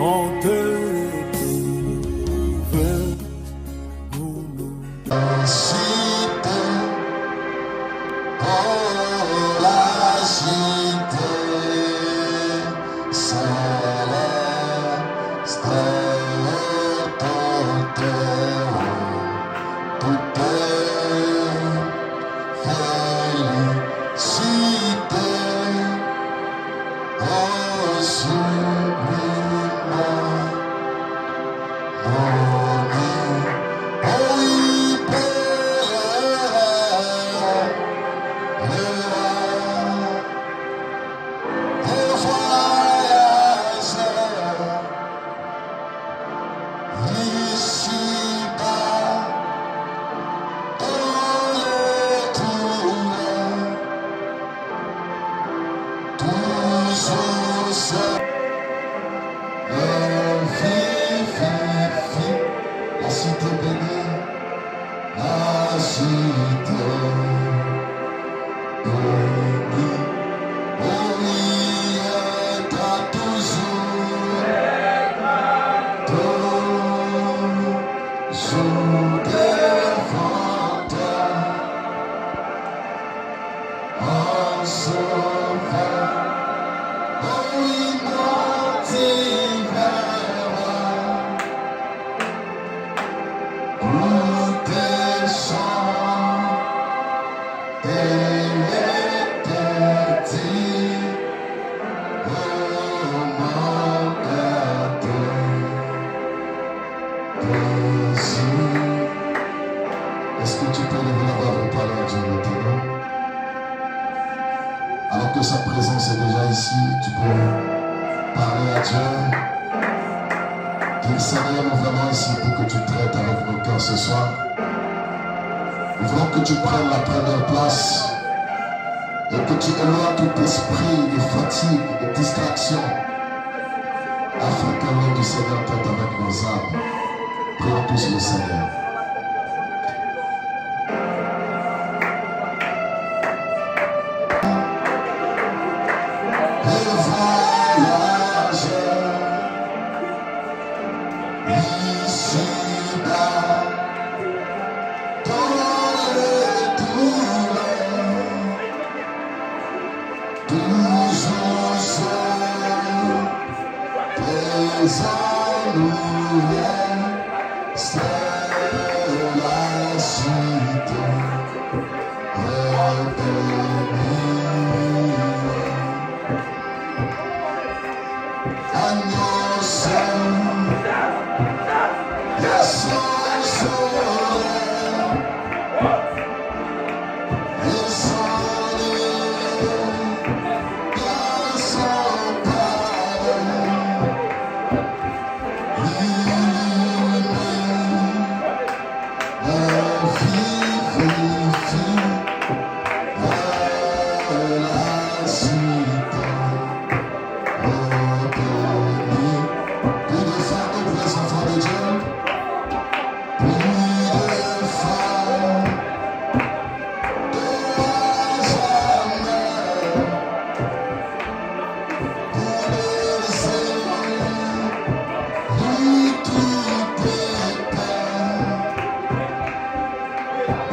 on te trouve. Cité, oh la cité, céleste, tout est félicité, oh sublime, la cité bénie, la cité bénie, oui, est à toujours, toujours devant toi, en sauveur, oui, est-ce que tu peux lever la voix pour parler à Dieu maintenant? Alors que sa présence est déjà ici, tu peux parler à Dieu. Dire Seigneur, nous venons ici pour que tu traites avec nos cœurs ce soir. Nous voulons que tu prennes la première place et que tu éloignes tout esprit de fatigue, de distraction, afin que l'œuvre du Seigneur traite avec nos âmes. Prions tous le Seigneur.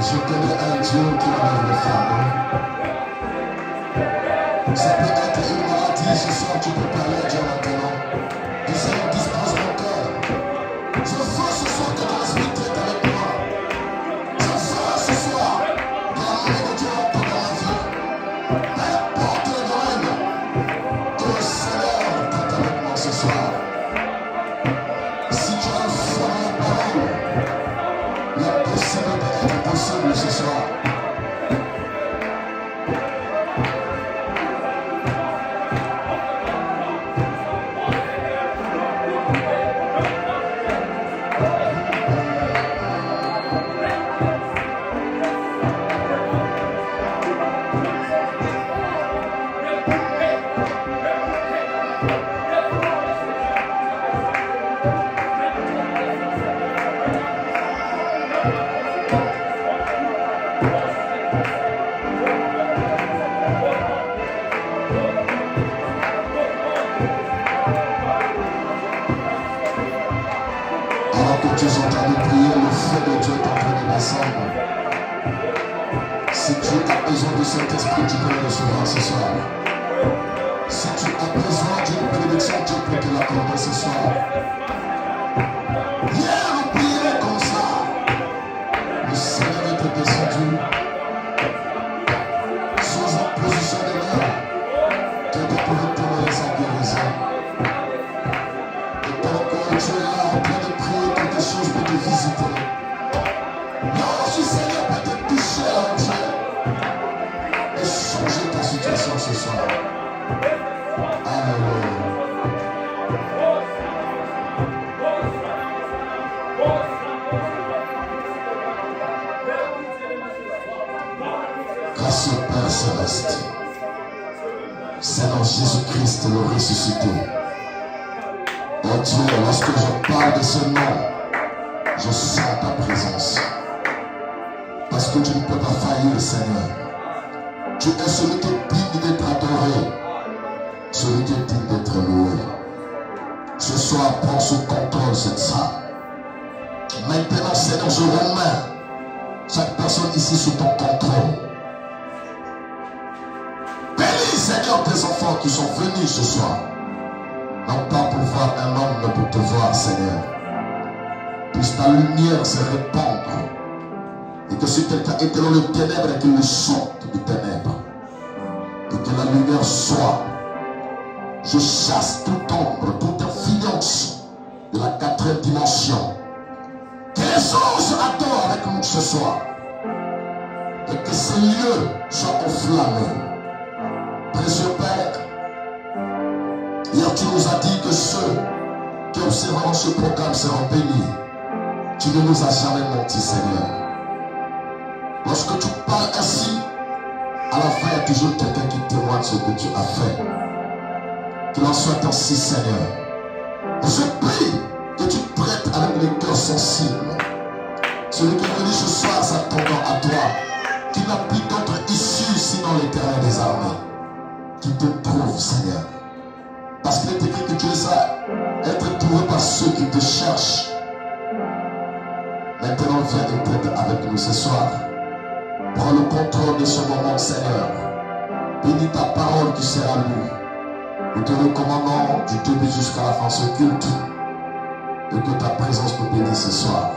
Je connais un Dieu qui enlève le fardeau. Ça peut être une maladie, ce soir tu peux parler à Dieu maintenant. Le Seigneur dispose mon cœur. Je veux ce soir que ton esprit traite avec moi. Je veux ce soir que la main de Dieu rentre dans ma vie. N'importe le domaine, que le Seigneur traite avec moi ce soir. Si tu as foi dans la parole, l'impossible peut être possible ce soir. tu es en train de prier, le feu de Dieu est en train de descendre. Si tu as besoin du Saint-Esprit, tu peux le recevoir ce soir. Si tu as besoin d'une bénédiction, Dieu peut te l'accorder ce soir. Hier, on priait comme ça. Le Seigneur était descendu. Sois en position de l'heure. Quelqu'un peut retourner sa guérison. Et pendant que tu es là en train de prier, quelque chose peut te visiter. L'ange du Seigneur peut te toucher à l'entrée et changer ta situation ce soir. Alléluia. Grâce au Père Céleste, Seigneur Jésus-Christ le ressuscité. Oh Dieu, lorsque je parle de ce nom, je sens ta présence. Parce que tu ne peux pas faillir, Seigneur. Tu es celui qui est digne d'être adoré, celui qui est digne d'être loué. Ce soir, prends sous contrôle cette salle. Maintenant, Seigneur, je remets chaque personne ici sous ton contrôle. Bénis, Seigneur, tes enfants qui sont venus ce soir. Non pas pour voir un homme, mais pour te voir, Seigneur. Puisse ta lumière se répandre. Et que si quelqu'un est dans le ténèbre, qu'il le sorte du ténèbre. Et que la lumière soit. Je chasse toute ombre, toute influence de la 4e dimension. Que les anges adorent avec nous ce soir. Et que ces lieux soient enflammés. Précieux Père, hier tu nous as dit que ceux qui observeront ce programme seront bénis. Tu ne nous as jamais menti, Seigneur. Lorsque tu parles ainsi, à la fin, il y a toujours quelqu'un qui témoigne ce que tu as fait. Qu'il en soit ainsi, Seigneur. Et je prie que tu traites avec les cœurs sensibles. Celui qui est venu ce soir s'attendant à toi, qui n'a plus d'autre issue sinon l'Éternel des armées. Qui te trouve, Seigneur. Parce qu'il est écrit que tu es à être trouvé par ceux qui te cherchent. Maintenant, viens et traite avec nous ce soir. Prends le contrôle de ce moment, Seigneur. Bénis ta parole qui sera lue. Nous te recommandons du début jusqu'à la fin de ce culte. Et que ta présence nous bénisse ce soir.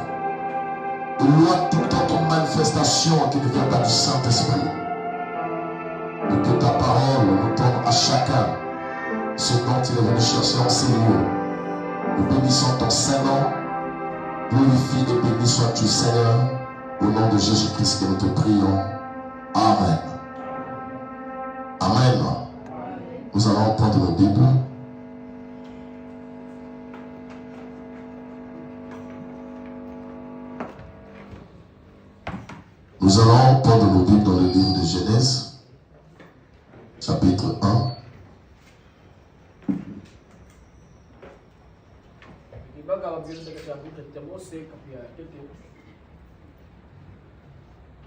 Et loin toute autre manifestation qui ne vient pas du Saint-Esprit. Et que ta parole nous donne à chacun ce dont il est venu chercher en ces lieux. Nous bénissons ton Saint-Nom. Glorifie et béni sois-tu, Seigneur. Au nom de Jésus-Christ que nous te prions. Amen. Amen. Nous allons prendre nos Bibles. Nous allons prendre nos Bibles dans le livre de Genèse, chapitre 1.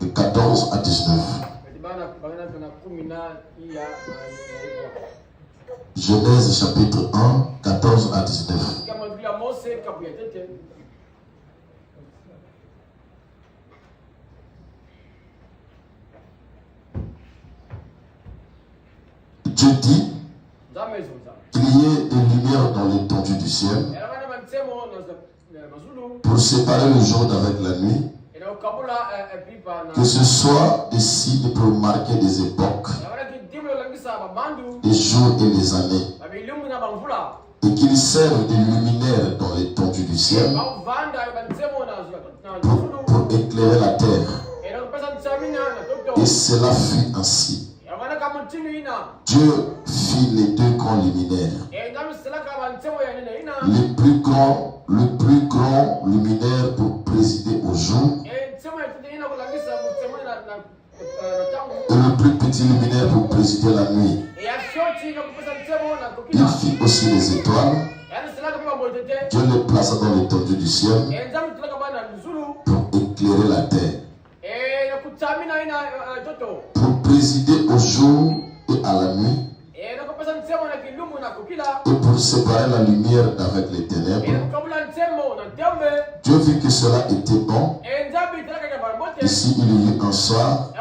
De 14 à 19. Genèse chapitre 1, 14 à 19. Dieu dit qu'il y ait des lumières dans l'étendue du ciel pour séparer le jour d'avec la nuit, que ce soit des signes pour marquer des époques, les jours et les années, et qu'ils servent des luminaires dans l'étendue du ciel pour éclairer la terre. Et cela fut ainsi. Dieu fit les deux grands luminaires. Le plus grand luminaire pour présider au jour, et le plus petit luminaire pour présider la nuit. Il fit aussi les étoiles. Dieu les plaça dans l'étendue du ciel pour éclairer la terre, pour présider au jour et à la nuit, et pour séparer la lumière d'avec les ténèbres. Dieu vit cela était bon. Ici, il y a eu un soir,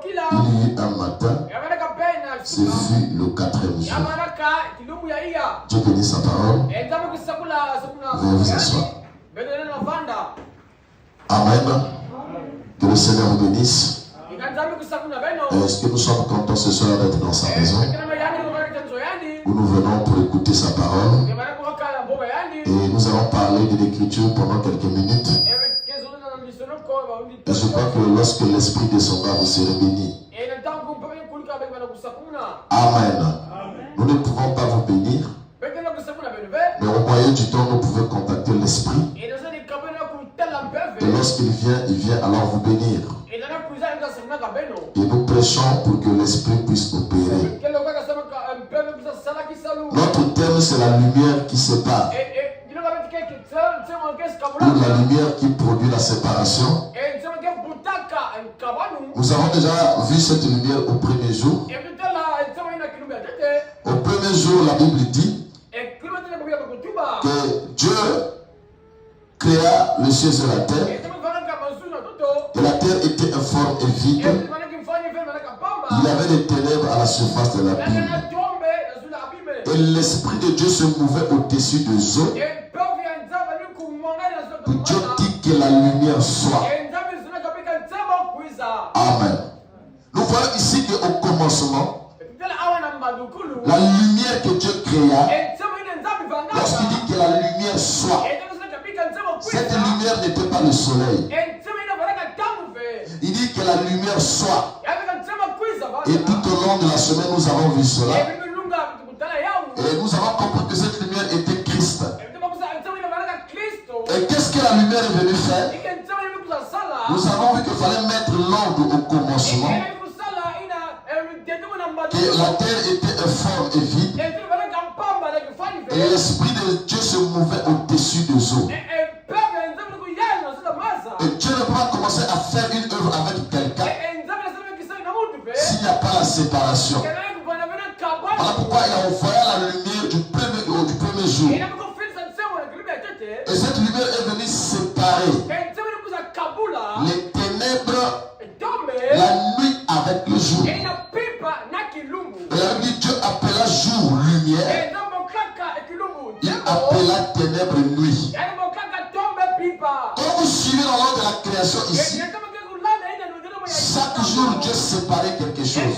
il y a eu un matin. Ce fut le 4e jour. Dieu bénit sa parole. Veuillez vous asseoir. Amen. Que le Seigneur vous bénisse. Est-ce que nous sommes contents ce soir d'être dans sa maison où nous venons pour écouter sa parole? Et nous allons parler de l'écriture pendant quelques minutes. Et je crois que lorsque l'Esprit descendra, vous serez bénis. Amen. Nous ne pouvons pas vous bénir, mais au moyen du temps, nous pouvons contacter l'Esprit. Et lorsqu'il vient alors vous bénir. Et nous prêchons pour que l'Esprit puisse opérer. Notre thème, c'est la lumière qui sépare. Ou la lumière qui produit la séparation. Nous avons déjà vu cette lumière au premier jour. Au premier jour, la Bible dit que Dieu créa le ciel et la terre. Et la terre était informe et vide. Il y avait des ténèbres à la surface de l'abîme. Et l'Esprit de Dieu se mouvait au-dessus des eaux. Dieu dit que la lumière soit. Amen. Nous voyons ici qu'au commencement, la lumière que Dieu créa, lorsqu'il dit que la lumière soit, cette lumière n'était pas le soleil. Il dit que la lumière soit. Et tout au long de la semaine, nous avons vu cela. Et nous avons compris que cette lumière était Christ. Et qu'est-ce que la lumière est venue faire? Nous avons vu qu'il fallait mettre l'ordre au commencement. Que la terre était informe et vide. Et l'Esprit de Dieu se mouvait au-dessus des eaux. Et Dieu ne peut pas commencer à faire une œuvre avec quelqu'un s'il n'y a pas la séparation. Voilà pourquoi il a envoyé la lumière du premier jour. Et cette lumière est venue séparer les ténèbres, la nuit avec le jour. Et la Bible dit Dieu appela jour lumière. Il appela ténèbres nuit. Quand vous suivez dans l'ordre de la création ici, chaque jour Dieu séparait quelque chose.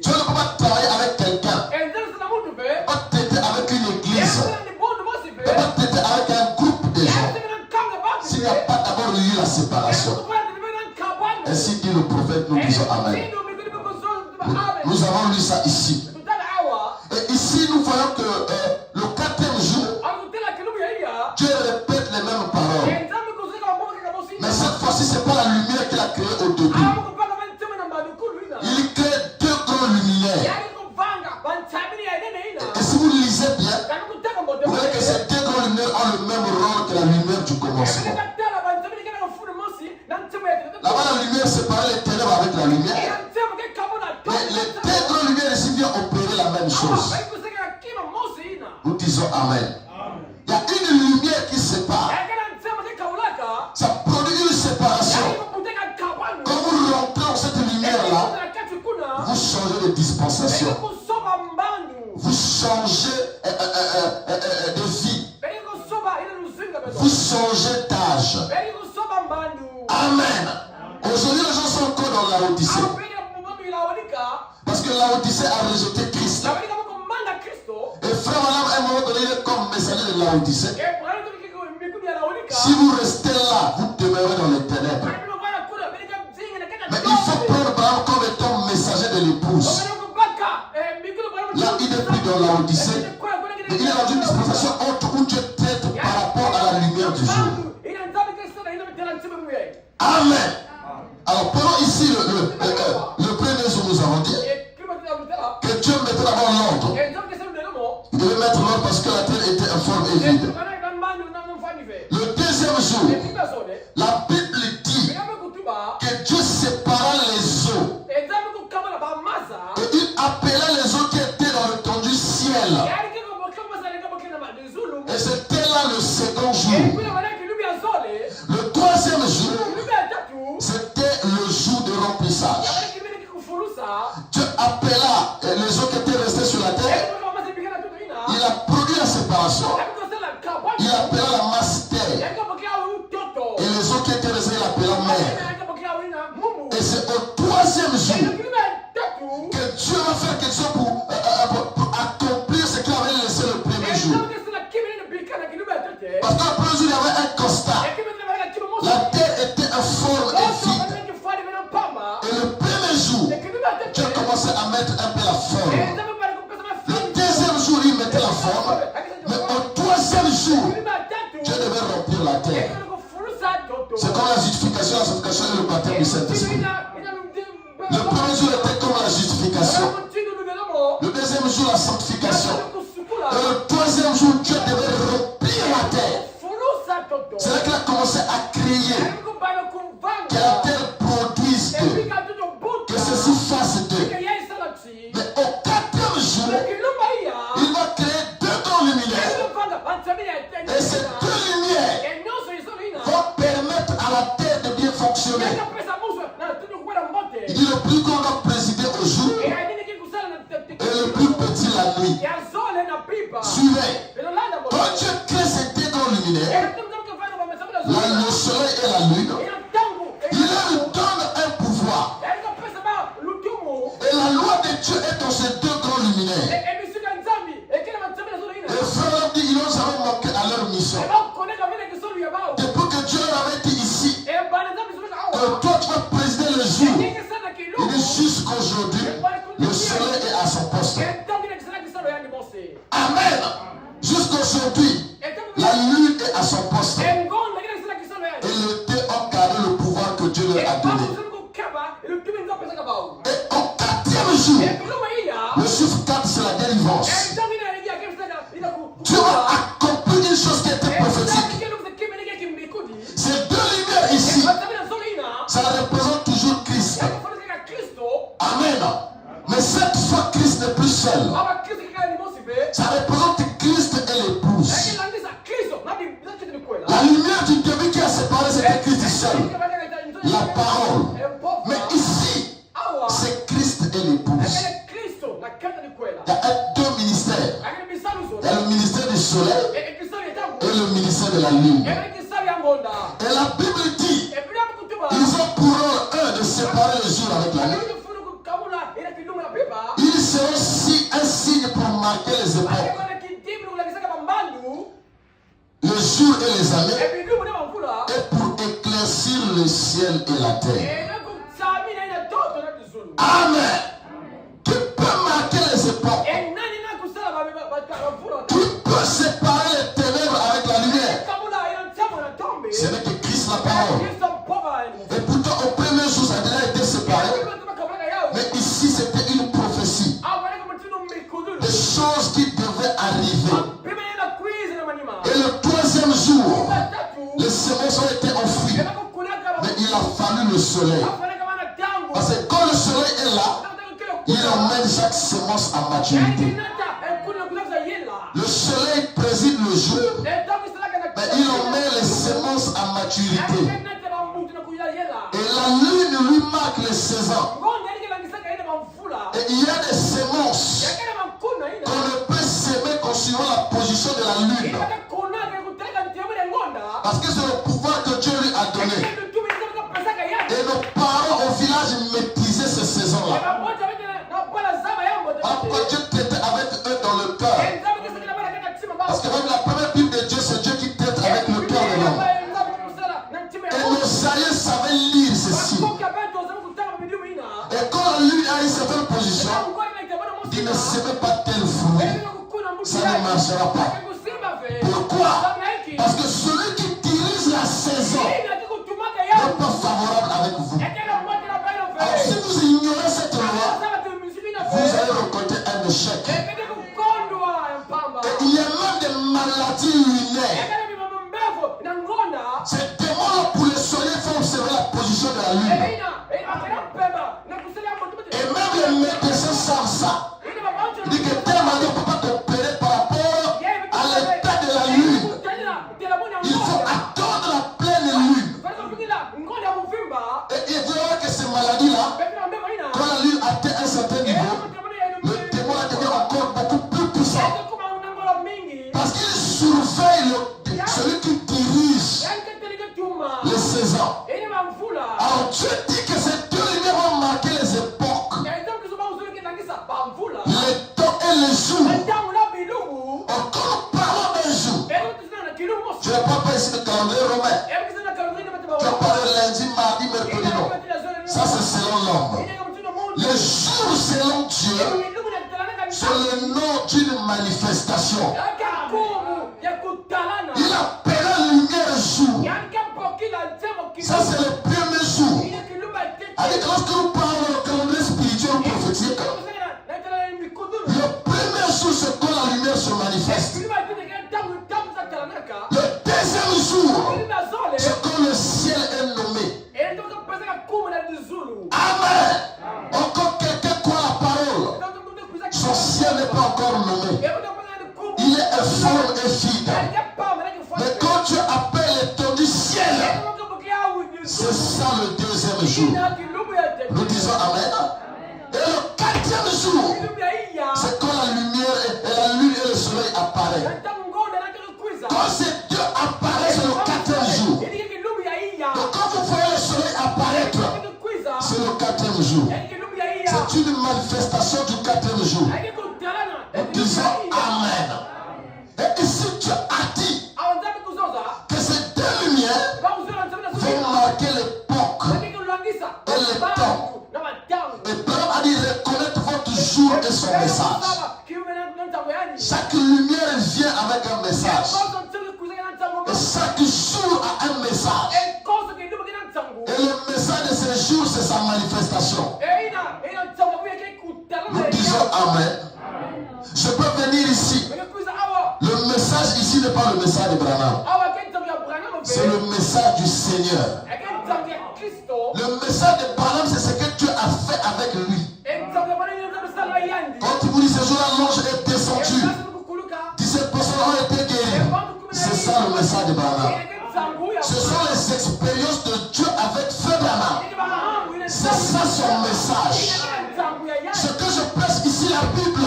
Dieu ne peut pas travailler avec quelqu'un. Il ne peut pas traiter avec une église. Il ne peut pas traiter avec un groupe de gens s'il n'y a pas d'abord eu la séparation. Ainsi dit le prophète, nous disons Amen. Nous avons lu ça ici. Et ici nous voyons que le 4e jour, Dieu répète les mêmes paroles. Mais cette fois-ci, ce n'est pas la lumière qu'il a créée au début. Il crée 2 grands luminaires. Et si vous lisez bien, vous voyez que ces 2 grands luminaires ont le même rôle que la lumière du commencement. Là-bas, la lumière séparait les ténèbres avec la lumière. Mais les 2 grands lumières ici viennent opérer la même chose. Nous disons Amen. Il y a une lumière qui sépare. Ça produit une séparation. Quand vous rentrez dans cette lumière-là, vous changez de dispensation. Vous changez de vie. Vous changez d'âge. Amen. Aujourd'hui, les gens sont encore dans la Odyssée. Parce que la Odyssée a rejeté Christ. Et frère Madame, à un moment donné, il est comme messager de la Odyssée. Si vous restez là, vous demeurez dans les ténèbres. Mais il faut prendre Abraham comme étant messager de l'épouse. Là, il n'est plus dans la Odyssée. Mais il est dans une dispensation haute où Dieu traite par rapport à la lumière du jour. Amen. Alors, pendant ici le premier jour, nous avons dit que Dieu mettait d'abord l'ordre. Il devait mettre l'ordre parce que la terre était informe et vide. Le 2e jour, la Bible dit que Dieu sépara les eaux. Et il appela les eaux qui étaient dans le temps du ciel. Et c'était là le second jour. a produit la séparation. Il appela la masse terre. Et les autres qui étaient restés, il appela mer. Et c'est au troisième jour que Dieu va faire quelque chose pour accomplir ce qu'il avait laissé le premier jour. Parce que le premier jour, il y avait un constat. La terre était informe et vide. Et le premier jour, Dieu commençait à mettre un peu la forme. Le deuxième jour, il mettait la forme. Mais au troisième jour, Dieu devait remplir la terre. C'est comme la justification et le baptême du Saint-Esprit. Le premier jour était comme la justification. Le deuxième jour, la sanctification. Et le troisième jour, Dieu devait remplir la terre. C'est là qu'il a commencé à crier que la terre produise d'eux, que ceci fasse d'eux. Mais au quatrième jour, il va créer deux grands luminaires. Et ces deux lumières vont permettre à la terre de bien fonctionner. Il dit le plus grand va présider au jour et le plus petit la nuit. Suivez. Quand Dieu crée ces deux grands luminaires, le soleil et la lune, il leur donne un pouvoir. Et la loi de Dieu est dans ces deux grands luminaires. Les frères ont dit ils n'ont jamais manqué à leur mission. Depuis que Dieu leur avait dit ici que toi tu vas présider le jour, il dit jusqu'aujourd'hui, le soleil est à son poste. Amen. Jusqu'aujourd'hui, la lune est à son poste. Et les deux ont gardé le pouvoir que Dieu leur a donné. Et au quatrième jour, le chiffre 4 c'est la délivrance. Dieu a accompli une chose qui était prophétique. Ces deux lumières ici, ça représente toujours Christ. Amen. Mais cette fois, Christ n'est plus seul. Ça représente Christ et l'épouse. La lumière du début qui a séparé, c'était Christ seul. La parole. Mais ici, c'est Christ et l'épouse. Il y a deux ministères. Il y a le ministère du soleil et le ministère de la lune. Et la Bible dit, ils ont pour rôle un de séparer le jour avec la nuit. Ils seront aussi un signe pour marquer les époques. Le jour et les années, et pour éclaircir le ciel et la terre. Amen. Tu peux marquer les époques. Tu peux séparer les ténèbres avec la lumière. Ce n'est que Christ la parole. Et pourtant au premier jour ça a déjà été séparé. Mais ici c'était une prophétie. Des choses qui devaient arriver. Et le troisième jour, les semences ont été enfouies. Mais il a fallu le soleil. Parce que quand le soleil est là, il emmène chaque semence à maturité. Le soleil préside le jour, mais il emmène les semences à maturité. Et la lune lui marque les saisons. Et il y a des semences qu'on ne peut s'aimer qu'en suivant la position de la lune. Parce que c'est le pouvoir que Dieu lui a donné. Et nos parents au village maîtrisaient ces saisons-là. Pourquoi Dieu traitait avec eux dans le cœur? Parce que même la première Bible de Dieu, c'est Dieu qui traite avec le cœur de l'homme. Et nos aïeux savaient lire ceci. Et quand la lune a une certaine position, il ne s'aimait pas tel fruit. Ça ne marchera pas. Pourquoi? Parce que celui qui dirige la saison n'est pas favorable avec vous. Alors si vous ignorez cette loi, vous allez récolter un échec. Et il y a même des maladies lunaires. Ces démons-là pour les soigner, il faut observer la position de la lune. Et même les médecins savent ça. Il dit que tel malade ne peut pas t'opérer par rapport à l'état de la lune. Il faut attendre la pleine lune. Et vous verrez que ces maladies-là, quand la lune atteint un certain niveau, le démon devient encore beaucoup plus puissant. ne parle pas ici de calendrier romain. Tu as parlé lundi, mardi, mercredi, non. Ça, c'est selon l'homme. Les jours selon Dieu sont le nom d'une manifestation. Il appelle lumière jour. Ça, c'est le premier jour. Alors, lorsque nous parlons de calendrier spirituel prophétique, le premier jour, c'est quand la lumière se manifeste. Le deuxième jour, c'est quand le ciel est nommé. Amen. Encore quelqu'un croit la parole. Son ciel n'est pas encore nommé. Il est informe et fidèle. Mais quand tu appelles l'étendue du ciel, c'est ça le deuxième jour. Nous disons Amen. Et le quatrième jour, c'est quand la lumière et la lune et le soleil apparaissent. Quand ces deux apparaissent, c'est le quatrième jour. Donc quand vous voyez le soleil apparaître, c'est le quatrième jour. C'est une manifestation du quatrième jour. Nous disons Amen. Et ici tu as dit que ces deux lumières vont marquer l'époque et le temps. Et Abraham a dit reconnaître votre jour et son message. Chaque lumière vient avec un message. Et chaque jour a un message. Et le message de ce jour, c'est sa manifestation. Nous disons Amen. Je peux venir ici. Le message ici n'est pas le message de Branham. C'est le message du Seigneur. Le message de Branham, c'est ce que Dieu a fait avec lui. Quand il vous dit ce jour-là, l'ange est descendu. 17 personnes ont été guéries. C'est ça le message de Branham. Ce sont les expériences de Dieu avec Frère Branham. C'est ça son message. Ce que je prêche ici, la Bible,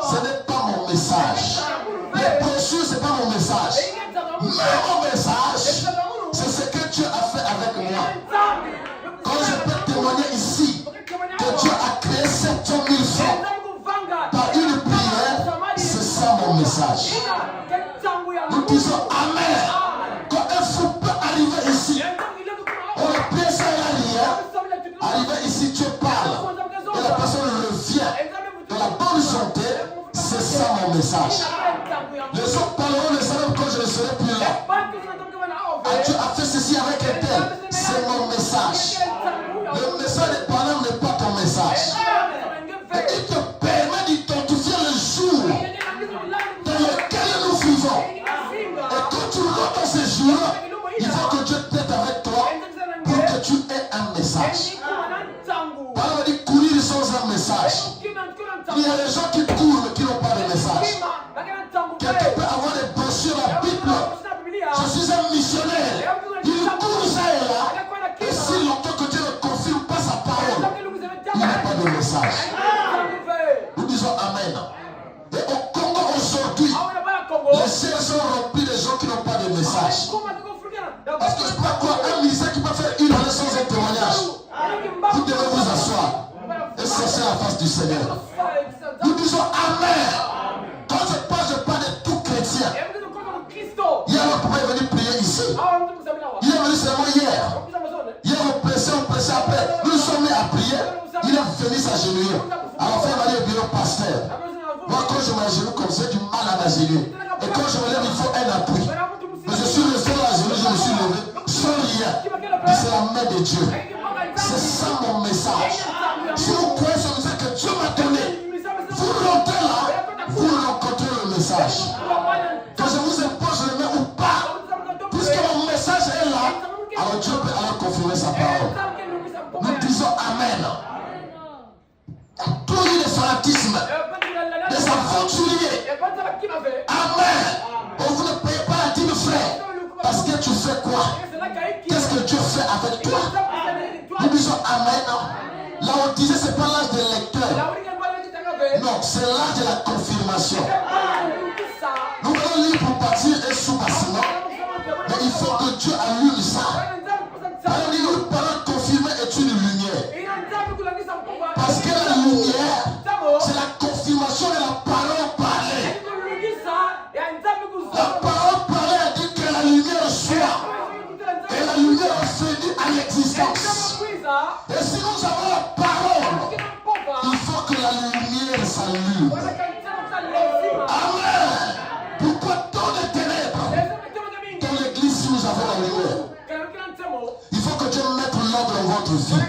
ce n'est pas mon message. Les brochures, ce n'est pas mon message. Mais mon message, c'est ce que Dieu a fait avec moi. Quand je peux témoigner ici que Dieu a créé 700 000 francs par une prière, c'est ça mon message. Nous disons Amen. Quand un fou peut arriver ici, on le pièce à l'arrière, arriver ici, Dieu parle. Et la personne revient dans la bonne santé, c'est ça mon message. Les autres parleront de ça même quand je ne serai plus là. Ah, Dieu a fait ceci avec un tel, c'est mon message. Le message de Branham n'est pas ton message. Et il te permet d'identifier le jour dans lequel nous vivons. Et quand tu rentres dans ces jours-là, il faut que Dieu t'aide avec toi pour que tu aies un message. Branham dit courir sans un message. Il y a des gens qui courent mais qui n'ont pas de message. Quelqu'un peut avoir des brochures à la Bible. Je suis un missionnaire. Il court ça et là. Et si longtemps que Dieu ne confirme pas sa parole, il n'y a pas de message. Nous disons Amen. Et au Congo aujourd'hui, les ciels sont remplis de gens qui n'ont pas de message. Parce que je peux croire un ministère qui peut faire une année sans un témoignage. Vous devez vous asseoir et chercher la face du Seigneur. Nous disons Amen. Quand je parle de tout chrétien. Hier, on pouvait venir prier ici. Il est venu seulement hier. Hier, on pressait après. Nous nous sommes mis à prier. Il est venu s'agenouiller. Alors, frère m'a dit au bureau pasteur. Moi, quand je m'agenouille comme ça, j'ai du mal à m'agenouiller. Et quand je me lève, il faut un appui. Mais je suis resté à l'agenouille, je me suis levé sans rien. C'est la main de Dieu. C'est ça mon message. Si vous croyez sur le message que Dieu m'a donné, vous rentrez là, vous rencontrez le message. Que je vous impose le main ou pas, puisque mon message est là, alors Dieu peut alors confirmer sa parole. Nous disons Amen. Tout le fanatisme, des aventuriers. Amen. Vous ne payez pas la dîme, frère. Parce que tu fais quoi? Qu'est-ce que Dieu fait avec toi? Nous disons Amen. Là on disait c'est pas l'âge des lecteurs. Non, c'est l'âge de la confirmation. Nous allons lire pour partir un sous-bâtiment. Mais il faut que Dieu allume ça. Alors une parole confirmée est une lumière. Parce que la lumière, c'est la confirmation de la parole parlée. La parole parlée a dit que la vie.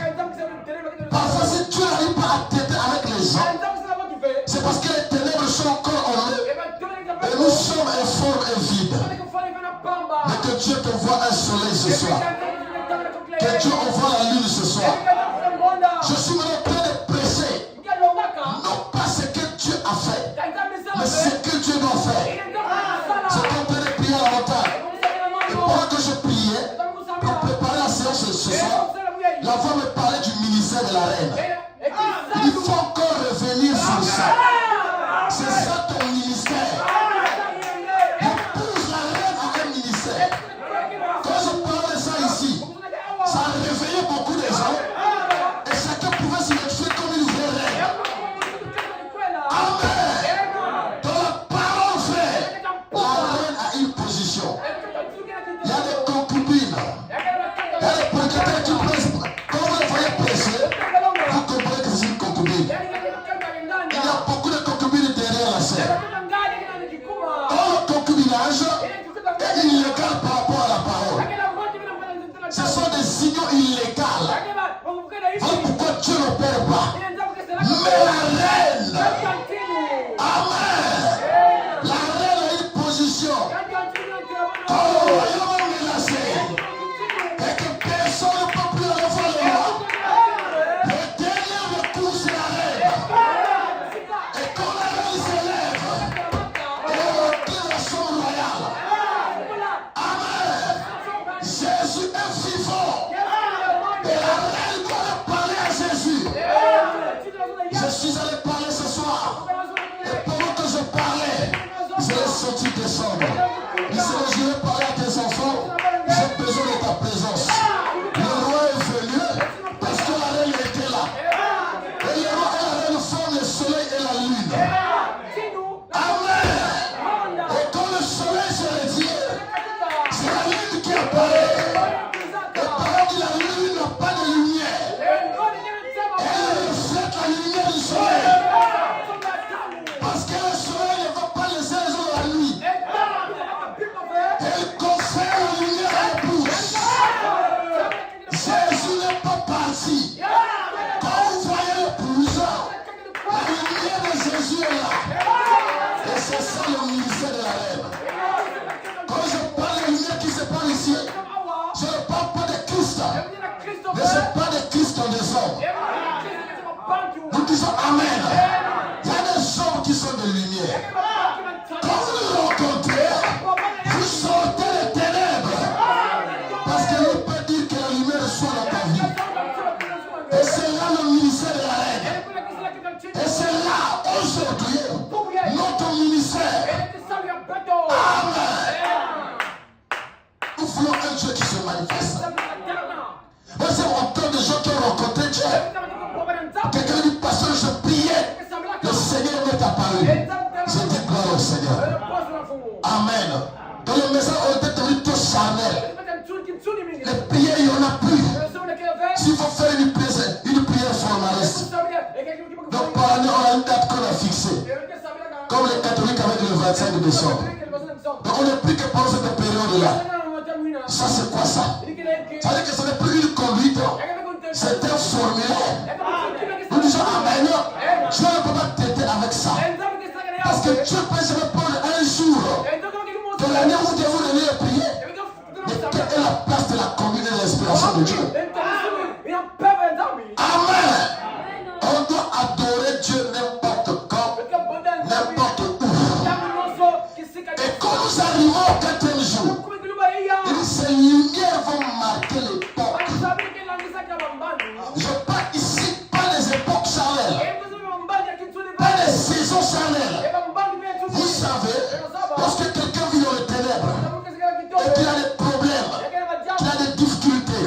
Parfois, si Dieu n'arrive pas à t'aider avec les gens, c'est parce que les ténèbres sont encore en nous. Et nous sommes informes et vides. Mais que Dieu te voit un soleil ce soir. Que Dieu envoie la lune ce soir. Je suis maintenant en train de prêcher. Non pas ce que Dieu a fait, mais ce que Dieu doit faire. J'étais en train de prier à la montagne. Et pendant que je priais, pour préparer la séance ce soir, la voix me parlait du ministère de la reine. Il faut encore revenir sur ça. C'est ça ton ministère. Épouse la reine a un ministère. Quand je parlais de ça ici, ça a réveillé beaucoup de gens. Et chacun pouvait s'identifier comme une vraie reine. Amen. Dans la parole, frère, la reine a une position. Il y a des concubines. Il y a des prédicateurs qui prêchent. Quand vous les voyez prêcher, vous comprenez que c'est une concubine. Il y a beaucoup de concubines derrière la scène. Dans le concubinage est illégal par rapport à la parole. Ce sont des signaux illégaux. Voilà pourquoi Dieu n'opère pas. Mais la reine, amen, la reine a une position. Quand le royaume est menacé et que personne ne peut plus aller voir le roi, le dernier recours c'est la reine. Et quand la reine s'élève, elle retire son royal. Amen. Jésus est vivant. Et la reine doit parler à Jésus. Je suis allé parler ce soir. Et pendant que je parlais, je l'ai senti descendre. Il s'est dit, je vais parler à tes enfants. J'ai besoin de ta présence. Le roi est venu parce que la reine était là. Et le roi et la reine forment le soleil et la lune. Amen. Et quand le soleil se retire, c'est la lune qui apparaît. Et pendant que la lune n'a pas de lumière, elle reflète la lumière du soleil. Parce que le soleil ne va pas laisser les jours la nuit. Elle confère la lumière à l'épouse. Jésus n'est pas parti. Quand vous voyez l'épouse, la lumière de Jésus est là. Et c'est ça le ministère de la reine. Quand je parle de lumière qui se parle ici, je ne parle pas de Christ. Mais ce n'est pas de Christ dans des hommes. Nous disons Amen. Il y a des hommes qui sont de lumière. Quand vous le rencontrez, vous sortez des ténèbres. Parce qu'il peut dire que la lumière soit dans ta vie. Et c'est là le ministère de la reine. Et c'est là aujourd'hui notre ministère. Amen. Nous voulons un Dieu qui se manifeste. Moi, c'est autant de gens qui ont rencontré Dieu. Quelqu'un dit, pasteur, je priais. Le Seigneur m'est apparu. Je dis gloire au Seigneur. Amen. Dans le message, on était devenu tout charnel. Les prières, il n'y en a plus. S'il faut faire une prière formaliste. Donc, par année, on a une date qu'on a fixée. Comme les catholiques avec le 25 décembre. Donc, on ne prie que pendant cette période-là. Ça, c'est quoi ça? Ça veut dire que ce n'est plus une conduite. C'est un formulaire. Nous disons Amen. Dieu ne peut pas t'aider avec ça. Parce que Dieu peut se prendre un jour de l'année où Dieu vous venez prier. Mais quelle est la place de la commune et de l'inspiration de Dieu? Amen. On doit adorer Dieu n'importe quand, n'importe où. Et quand nous arrivons au 4e jour, ces lumières vont marquer l'époque. Je parle ici pas des époques charnelles, pas des saisons charnelles. Vous savez, lorsque quelqu'un vit dans les ténèbres et qu'il a des problèmes, qu'il a des difficultés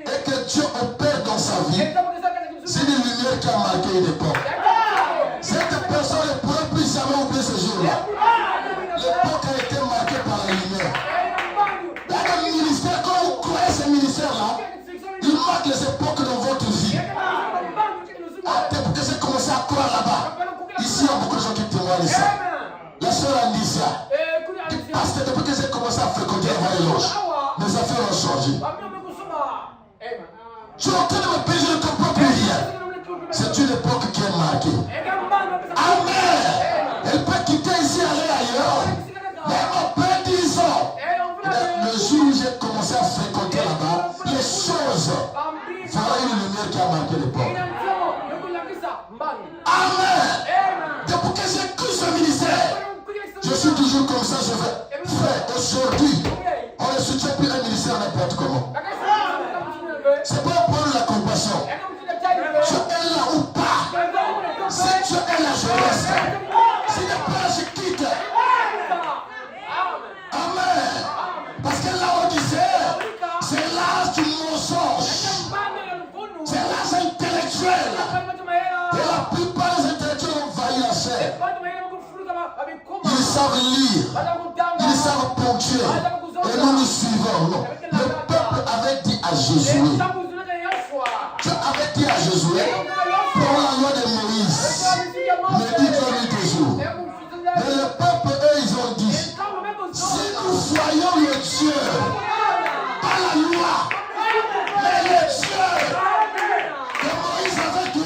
et que Dieu opère dans sa vie, c'est une lumière qui a marqué une époque. Cette personne ne pourra plus jamais oublier ce jour-là. L'époque a été marquée par la lumière. Il y a un ministère, quand vous croyez ce ministère-là, il marque les époques dans votre vie. Pour que j'ai commencé à croire là-bas. Ici, il y a beaucoup de gens qui témoignent de ça. La soeur Alicia, pasteur, depuis que j'ai commencé à fréquenter avant les loges, mes affaires ont changé. Je suis en train de marquer les portes. Amen. Depuis que j'ai cru ce ministère, je suis toujours comme ça. Je vais. Frère, aujourd'hui, on ne soutient plus un ministère n'importe comment. C'est pas pour la compassion. Tu es là ou pas. Si tu es là, je reste. Si tu n'es pas là, je quitte. Amen. Parce que là, on disait, c'est l'âge du mensonge. C'est l'âge intellectuel. Et la plupart des intellectuels ont envahi la chair. Ils savent lire. Ils savent ponctuer. Et nous nous suivons. Non. Le peuple avait dit à Josué. Dieu avait dit à Josué, prends la loi de Moïse. Ne dites pas nuit et jour. Mais le peuple, eux, ils ont dit, si nous voyons le Dieu, pas la loi, mais le Dieu que Moïse avait dit,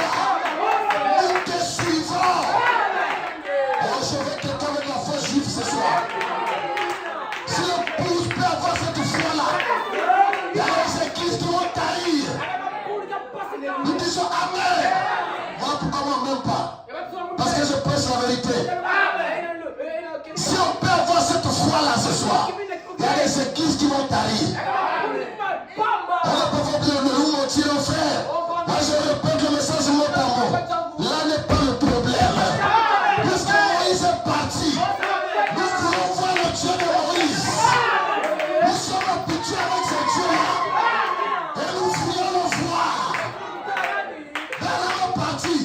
nous te suivons. Oh, je veux quelqu'un avec la foi juive ce soir. Si le pouce peut avoir cette foi-là, il y a les églises qui vont tarir. Nous disons Amen. Voilà pourquoi moi même pas. Parce que je prêche la vérité. Si on peut avoir cette foi-là ce soir, il y a des églises qui vont tarir. On ne peut pas oublier le mentir aux frères. Moi je répète le message mot à mot. Là n'est pas le problème. Puisque Moïse est parti, nous voulons voir le Dieu de Moïse. Nous sommes habitués avec ce Dieu-là. Et nous voulons le voir. Balaam est parti.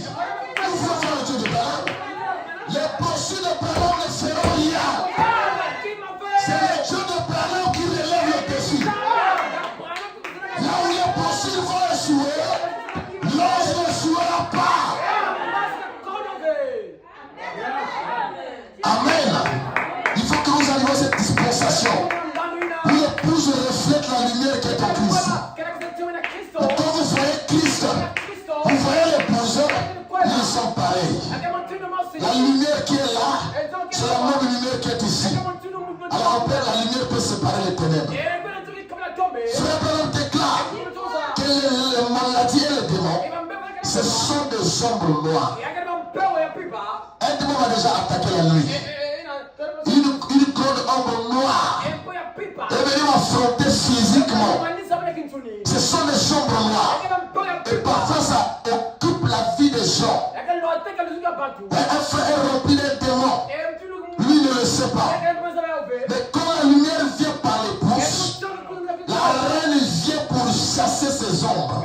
Nous voulons voir le Dieu de Balaam. Les poursuites de Balaam ne feront rien. C'est le Dieu de Balaam qui relève le défi. Là où les poursuites vont échouer, l'ange n'échouera pas. Amen. Il faut que nous arrivions à cette dispensation où l'épouse reflète la lumière qui est en Christ. Quand vous voyez Christ, vous voyez l'épouse, ils sont pareils. La lumière qui est là, c'est la même lumière qui est ici. Alors après, la lumière peut séparer les ténèbres. Frère Branham déclare que les maladies et les démons, ce sont des ombres noires. Un démon va déjà attaquer la nuit. Une grande ombre noire est venue m'affronter physiquement. Ce sont des ombres noires. Et parfois ça occupe la vie des gens. Un frère est rempli d'un démon. Lui ne le sait pas. Mais quand la lumière vient par les pouces, la reine vient pour chasser ses ombres.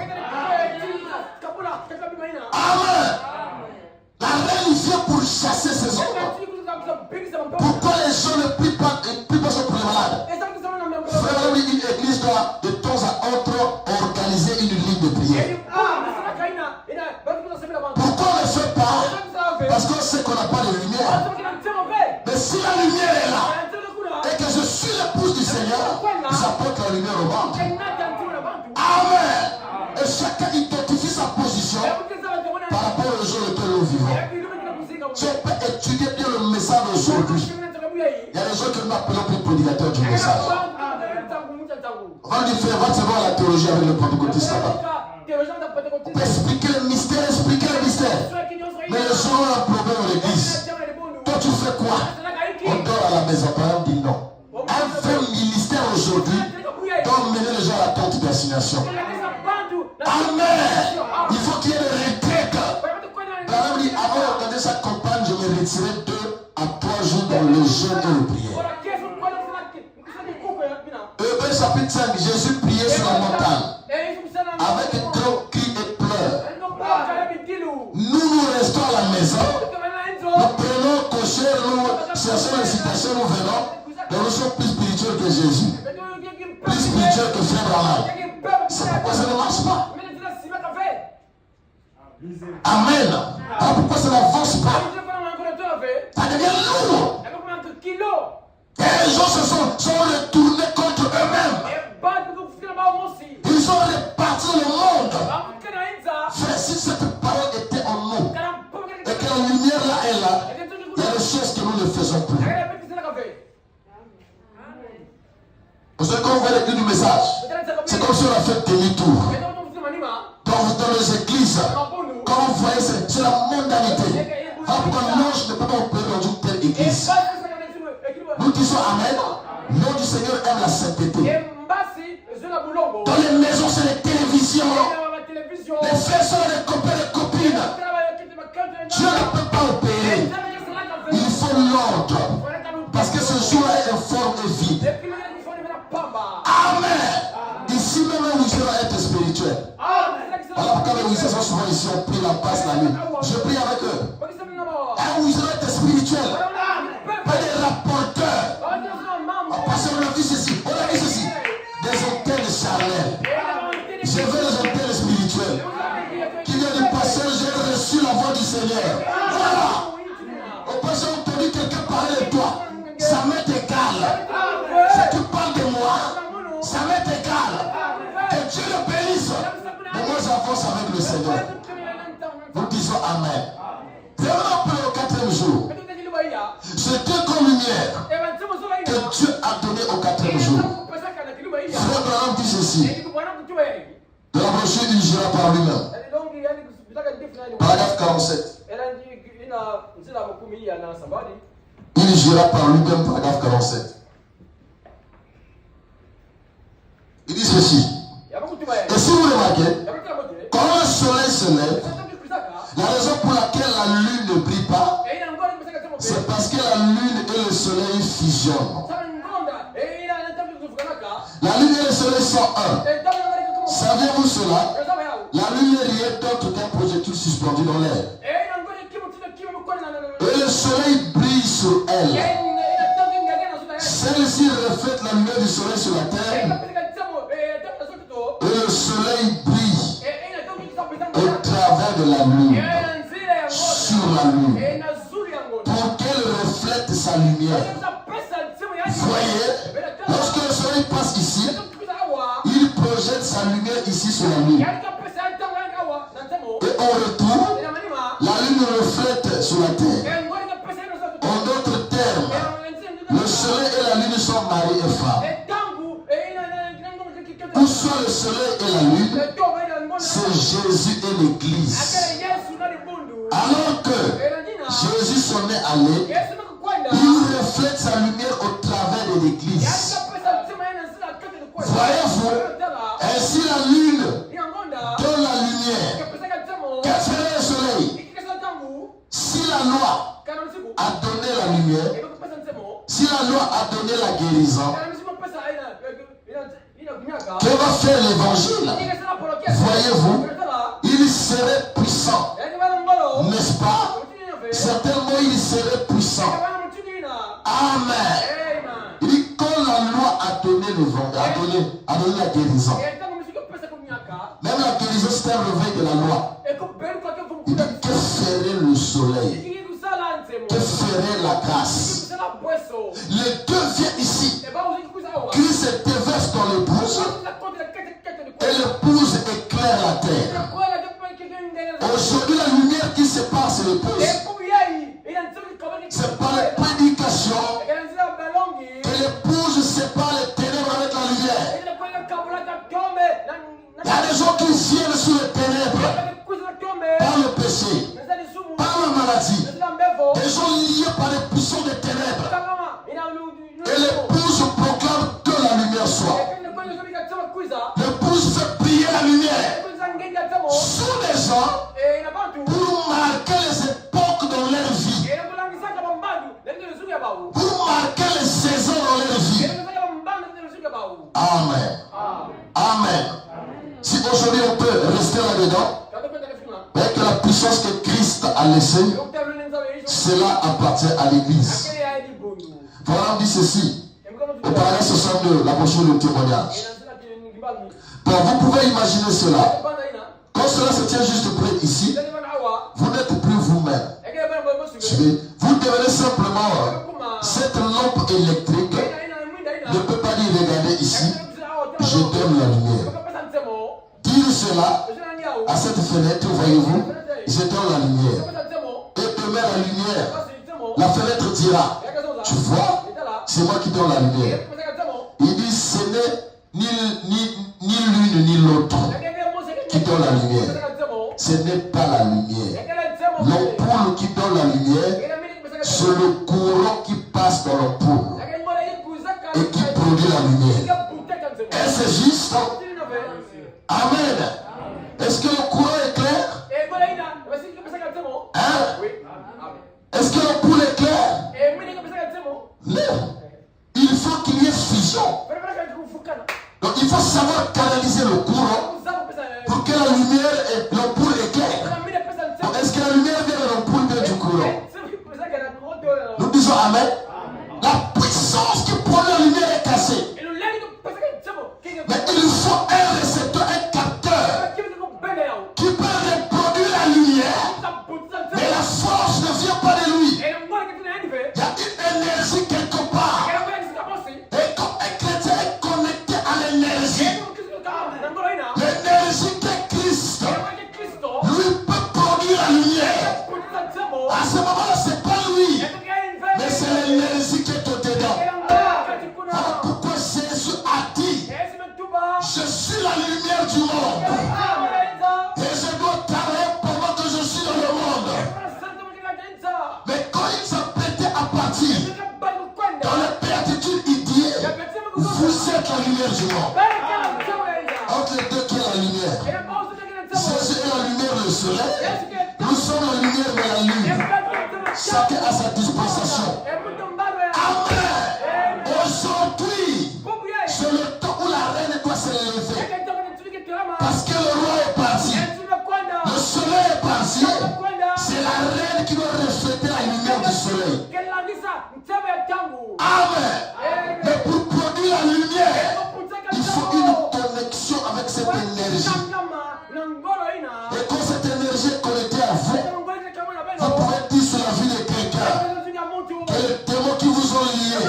Amen. La reine vient pour chasser ses ombres. Pourquoi les gens ne prient pas pour les malades? Frère, une église doit de temps à autre organiser une ligne de prière. Pourquoi on ne fait pas? Parce qu'on sait qu'on n'a pas de lumière. Mais si la lumière est là et que je suis l'épouse du Seigneur, j'apporte la lumière au monde. Amen. Et chacun identifie sa position par rapport au jour auquel nous vivons. Tu peux étudier bien le message d'aujourd'hui. Il y a des gens que nous appelons plus prédicateurs du message. On va dire, frère, va te voir la théologie avec le pentecôtiste là-bas. On peut expliquer le mystère, mais les gens ont un problème à l'église. Toi, tu fais quoi? On dort à la maison. Par exemple, dit non. Un vrai ministère aujourd'hui doit mener les gens à la tente d'assignation. Amen. Il faut qu'il y ait des retraites. Par exemple, dit, avant de regarder sa campagne, je me retirais 2 à 3 jours dans le jeûne et le prière. Hébreux chapitre 5, Jésus priait sur la montagne avec un grand cri et pleurs. Nous restons à la maison. Nous prenons cocher, nous cherchons les citations, nous venons. Mais nous sommes plus spirituels que Jésus. Plus spirituels que Frère Branham. C'est pourquoi ça ne marche pas. Amen. Alors pourquoi ça n'avance pas? Ça devient lourd. Et les gens se sont retournés contre eux-mêmes. Ils ont réparti le monde. Frère, si cette parole était en nous et que la lumière là est là, il y a des choses que nous ne faisons plus. Vous savez, quand on voit l'écrit du message, c'est comme si on a fait demi-tour. Donc vous dans les églises, quand vous voyez, c'est la mondanité. Voilà pourquoi l'ange ne peut pas opérer dans une telle église. Nous disons Amen. Le nom du Seigneur aime la sainteté. Dans les maisons, c'est les télévisions. Les frères sont les copains, les copines. Dieu ne peut pas opérer. Il faut l'ordre. Parce que ce jour-là est informe et vide. Amen. Ici même, les Ouïsés vont être spirituels. Voilà pourquoi les Ouïsés sont souvent ici, on prie la passe la nuit. Je prie avec eux. Un Ouïsé va être spirituel. Pas des rapporteurs. Parce qu'on a vu ceci, on a vu ceci. Des antennes charnelles. Je veux les antennes spirituelles. Qui vient du passé, j'ai reçu la voix du Seigneur. Voilà. Au passé, on te dit quelqu'un parler de toi. Ça m'est égal. Si tu parles de moi, ça m'est égal. Que Dieu le bénisse. Mais moi, j'avance avec le Seigneur. Nous disons Amen. Vraiment pour le 4e jour. C'est Dieu comme lumière que Dieu a donné au 4e jour. Frère Branham dit ceci. De la brochure, il gira par lui-même. Paragraphe 47. Il gira par lui-même, paragraphe 47. Il dit ceci. Et si vous remarquez, quand le soleil se lève, la raison pour laquelle la lune ne brille pas, c'est parce que la lune et le soleil fusionnent. La lune et le soleil sont un. Saviez-vous cela? La lune n'est rien d'autre qu'un projectile suspendu dans l'air. Et le soleil brille sur elle. Celle-ci reflète la lumière du soleil sur la terre. Et le soleil brille au travers de la lune, sur la lune, pour qu'elle reflète sa lumière. Voyez, lorsque le soleil passe ici, il projette sa lumière ici sur la lune. Et en retour, la lune reflète sur la terre. En d'autres termes, le soleil et la lune sont mari et femme. Où soit le soleil et la lune, c'est Jésus et l'Église. Alors que Jésus s'en est allé, il reflète sa lumière au travers de l'Église. Voyez-vous, ainsi la lune donne la lumière. Qu'est-ce que le soleil? Si la loi a donné la lumière, si la loi a donné la guérison, que va faire l'évangile? Voyez-vous, il serait puissant, n'est-ce pas? Certainement il serait puissant. Amen. Il dit quand la loi a donné l'évangile, a donné la guérison. Même la guérison c'est un réveil de la loi. Il dit que ferait le soleil? Que ferait la grâce? Les deux viennent ici. Christ se déverse dans l'épouse et l'épouse éclaire la terre. Aujourd'hui, la lumière qui sépare, c'est l'épouse. C'est par les prédications que l'épouse sépare les ténèbres avec la lumière. Il y a des gens qui viennent sur les ténèbres par le péché, par la maladie. Des gens liés par les puissants des ténèbres. Et l'épouse proclame que la lumière soit. L'épouse fait briller la lumière sur les gens pour marquer les époques dans leur vie, pour marquer les saisons dans leur vie. Amen. Amen. Si aujourd'hui on peut rester là-dedans, avec la puissance que Christ a laissée, cela appartient à l'Église. Voilà, on dit ceci. Au paragraphe 62, la brochure de témoignage. Bon, vous pouvez imaginer cela. Quand cela se tient juste près ici, vous n'êtes plus vous-même. Vous devenez simplement cette lampe électrique. Ne peut pas dire regardez ici, je donne la lumière. Dire cela à cette fenêtre, voyez-vous, je donne la lumière. Et demain la lumière, la fenêtre dira, tu vois, c'est moi qui donne la lumière. Il dit ce n'est ni l'une ni l'autre qui donne la lumière. ce n'est pas la lumière. L'ampoule qui donne la lumière, c'est le courant qui passe dans l'ampoule et qui produit la lumière. Et c'est juste. Amen. Est-ce que le courant est clair? Hein? Est-ce que l'ampoule est claire? Non. Il faut qu'il y ait fusion. Donc il faut savoir canaliser le courant pour que la lumière et l'ampoule est claire. Donc est-ce que la lumière vient de l'ampoule vient du courant? Nous disons Amen. La puissance qui produit la lumière est cassée. Mais il faut un récepteur, un capteur qui peut reproduire la lumière. Mais la force ne vient pas de lui. Il y a une énergie quelque part. Et quand un chrétien est connecté à l'énergie, l'énergie de Christ, lui peut produire la lumière. À ce moment-là, ce n'est pas lui, mais c'est l'énergie qui est au-dedans. Alors pourquoi Jésus a dit, je suis la lumière du monde. Et je dois travailler pendant que je suis dans le monde. Mais quand il s'apprêtait à partir, dans la béatitude, il dit, vous êtes la lumière du monde. Entre les deux, qui est la lumière? Jésus est la lumière du soleil. Nous sommes la lumière de la lune. Chacun a sa dispensation. Amen. Aujourd'hui, c'est le temps où la reine doit se lever. Parce que le roi est parti. Le soleil est parti. C'est la reine qui doit refléter la lumière du soleil. Amen. Mais pour produire la lumière, il faut une connexion avec cette énergie. Et quand cette énergie est connectée à vous, vous pouvez dire sur la vie de quelqu'un que les démons qui vous ont liés,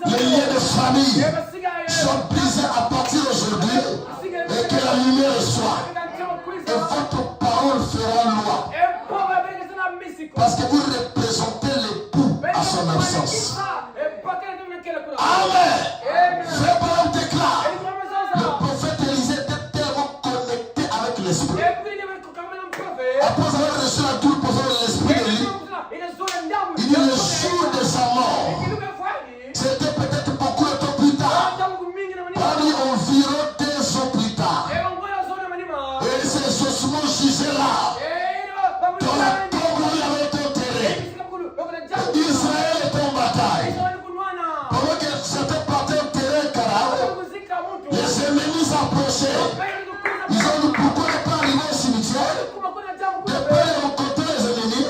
les liens de famille, sont brisés à partir d'aujourd'hui et que la lumière soit. Et votre parole fera loi. Parce que vous représentez l'époux à son absence. Amen. Frère Branham déclare, le prophète Élisée était tellement connecté avec l'esprit. Après avoir reçu la double portion de l'esprit de lui, il dit le jour de sa mort, c'était peut-être beaucoup de temps plus tard, environ 2 ans plus tard. Et ces ossements gisaient là, dans la tombe où il avait été enterré. Israël était en bataille. Pendant que certains partaient enterrer un cadavre, les ennemis s'approchaient. Ils ont dit pourquoi ne pas arriver au cimetière? De peur de rencontrer les ennemis.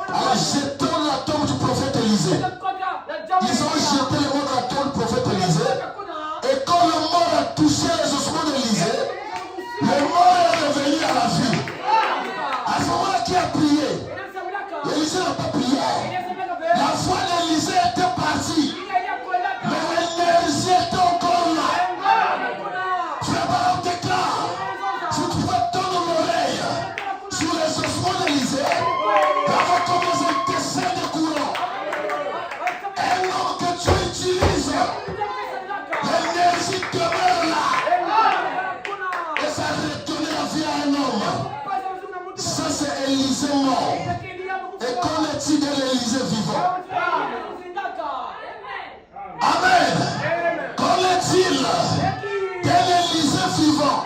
Alors jetons la tombe du prophète Élisée. Ils ont jeté le mort de la tombe du prophète Élisée. Et quand le mort a touché les ossements d'Élisée, le mort est revenu à la vie. À ce moment-là, qui a prié? Élisée n'a pas prié. La foi d'Élisée était partie. Mais l'énergie était encore là. Frère Branham déclare, si tu peux tendre l'oreille sur les ossements d'Élisée, avant comment ils descendent de courant. Un homme que tu utilises, l'énergie demeure là. Et ça retourne la vie à un homme. Ça c'est Élisée mort. Et qu'en est-il de l'Élisée vivant? Amen. Qu'en est-il de l'Élisée vivant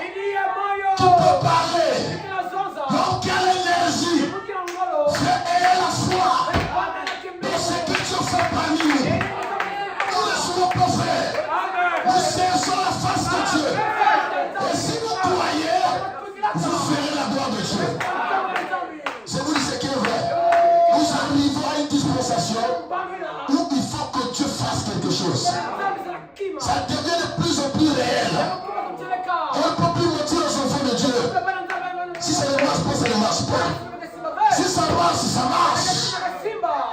qui peut parler? Donc quelle énergie? Ayez la foi dans ce que Dieu fait parmi nous. Nous ne sommes pas frères. Nous cherchons la face de Dieu. Et si vous croyez, vous verrez la gloire de Dieu. Je vous dis ce qui est vrai. Nous arrivons à une dispensation où il faut que Dieu fasse quelque chose. Ça devient de plus en plus réel. On ne peut plus mentir aux enfants de Dieu. Si ça ne marche pas, ça ne marche pas. Si ça marche, ça marche.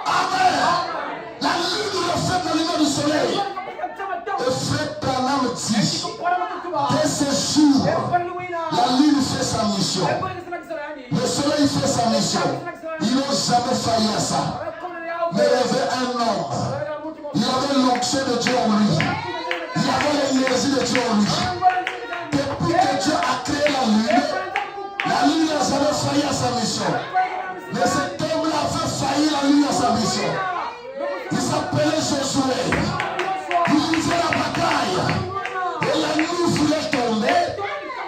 Amen. La lune reflète la lumière du soleil. Et frère Branham dit, dès ce jour, la lune fait sa mission. Le soleil fait sa mission. Ils n'ont jamais failli à ça. Mais il y avait un homme. Il avait l'onction de Dieu en lui. Il avait l'énergie de Dieu en lui. Depuis que Dieu a créé la lune n'a jamais failli mission. Mais cet homme-là avait failli la nuit à sa mission. Il s'appelait Josué. Il lisait la bataille. Et la nuit voulait tomber.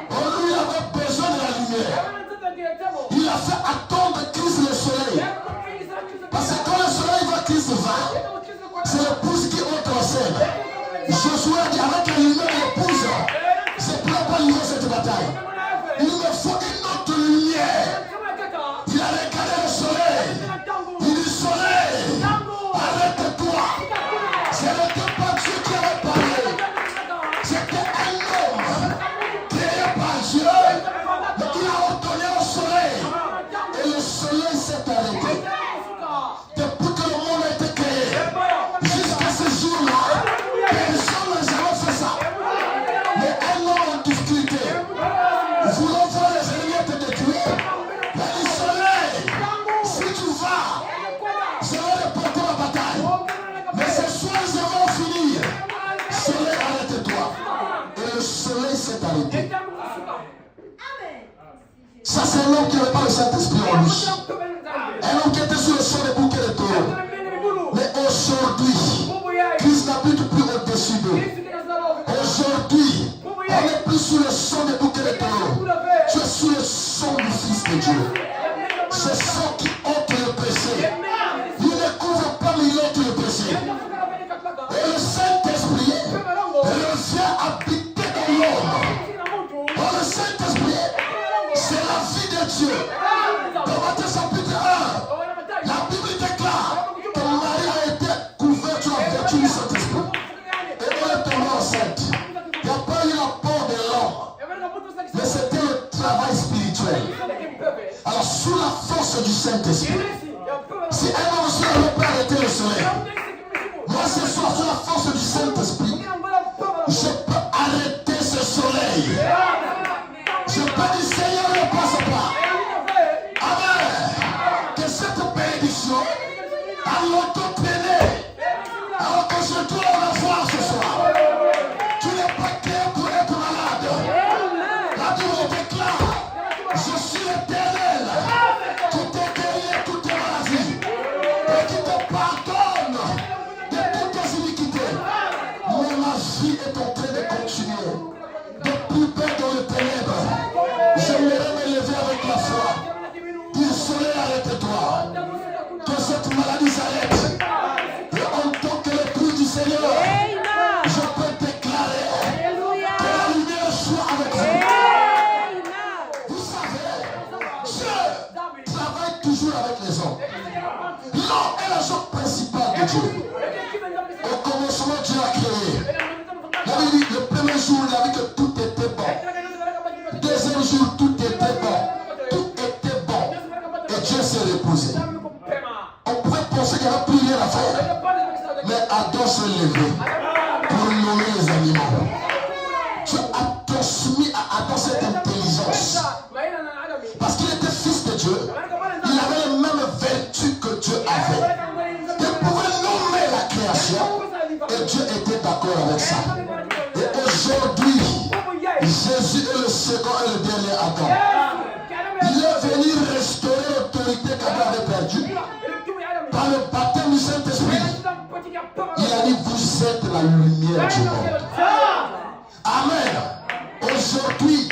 Lui, il avait besoin de la lumière. Il a fait attendre Christ le soleil. Parce que quand le soleil va, Christ va. C'est l'épouse qui entre en scène. Josué dit avec la lumière de l'épouse, je ne pourrais pas livrer cette bataille. Il me faut une autre lumière. Il a regardé le soleil. Il dit soleil, arrête-toi. Ce n'était pas Dieu qui avait parlé. C'était un homme créé par Dieu. Mais il a ordonné au soleil. Et le soleil s'est arrêté. Depuis que le monde a été créé, jusqu'à ce jour-là, personne n'a jamais fait ça. Mais un homme en difficulté, voulant voir les ennemis te détruire, il a dit soleil, si tu vas, je vais reporter la bataille. Mais ce soir, je vais finir. Soleil, arrête-toi. Et le soleil s'est arrêté. Ça, c'est un homme qui n'avait pas le Saint-Esprit en lui. Un homme qui était sur le champ des bouquets de taureaux. Mais aujourd'hui, Christ n'habite plus au-dessus d'eux. Aujourd'hui, on n'est plus sous le sang des bouquets de taureaux. Tu es sous le sang du Fils de Dieu. Ce sang qui ôte le péché. Il ne couvre pas, mais il ôte le péché. Et le Saint-Esprit revient habiter dans l'homme. Oh, le Saint-Esprit, c'est la vie de Dieu. Dans Matthieu chapitre 1, la Bible déclare que Marie a été couverte de la vertu du Saint-Esprit. Et elle est tombée enceinte. Il n'y a pas eu la peur de l'homme, mais c'était le travail spirituel. Alors, sous la force du Saint-Esprit, si un homme seul n'avait pas arrêté le soleil, moi ce soir, sous la force du Saint-Esprit, je peux arrêter ce soleil. Je peux dire, Seigneur, ne passe pas. Amen. Que cette bénédiction a l'auto-traîné. Alors que je dois la voir ce soir. Tu n'es pas créé pour être malade. La Bible déclare, je suis l'éternel. Qui te guérit de toutes tes maladies. Et qui te pardonne de toutes tes iniquités. Mais ma vie est en train de continuer. De plus belle dans le ténèbre. J'aimerais me lever avec la foi. Dire soleil, arrête-toi. Que cette maladie s'arrête. Et en tant que l'époux du Seigneur, je peux déclarer que la lumière soit avec vous. Vous savez, Dieu travaille toujours avec les hommes. L'homme est l'agent principal de Dieu. Au commencement, Dieu a créé. Il avait dit, le premier jour, il a vu que tout était bon. Deuxième jour, tout était bon. Tout était bon. Et Dieu s'est reposé. On pourrait penser qu'il n'y avait plus rien à faire. Mais Adam s'est levé pour nommer les animaux. Dieu a transmis à Adam cette intelligence. Parce qu'il était fils de Dieu. Il avait les mêmes vertus que Dieu avait. Il pouvait nommer la création. Et Dieu était d'accord avec ça. Et aujourd'hui, Jésus est le second et le dernier Adam. Il est venu restaurer l'autorité qu'Adam avait perdue. Par le baptême du Saint-Esprit, il a dit, vous êtes la lumière du monde. Amen. Aujourd'hui,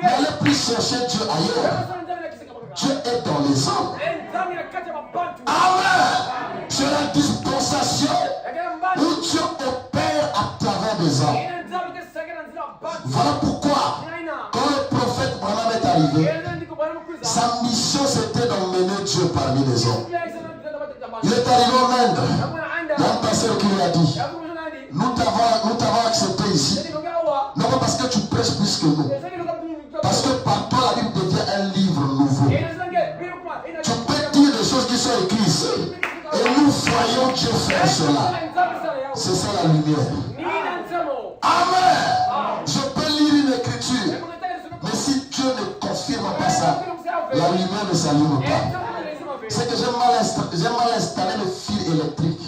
n'allez plus chercher Dieu ailleurs. Dieu est dans les hommes. Amen. C'est la dispensation où Dieu opère à travers des hommes. Voilà pourquoi, quand le prophète Branham est arrivé, sa mission c'était d'emmener Dieu parmi les hommes. Il est arrivé en Inde. Il y a un pasteur qui lui a dit, nous t'avons accepté ici, non pas parce que tu prêches plus que nous, parce que par toi la Bible devient un livre nouveau. Tu peux dire des choses qui sont écrites ici, et nous voyons Dieu faire cela. C'est ça la lumière. Amen. Je peux lire une écriture, mais si Dieu ne confirme pas ça, la lumière ne s'allume pas. C'est que j'ai mal installé le fil électrique.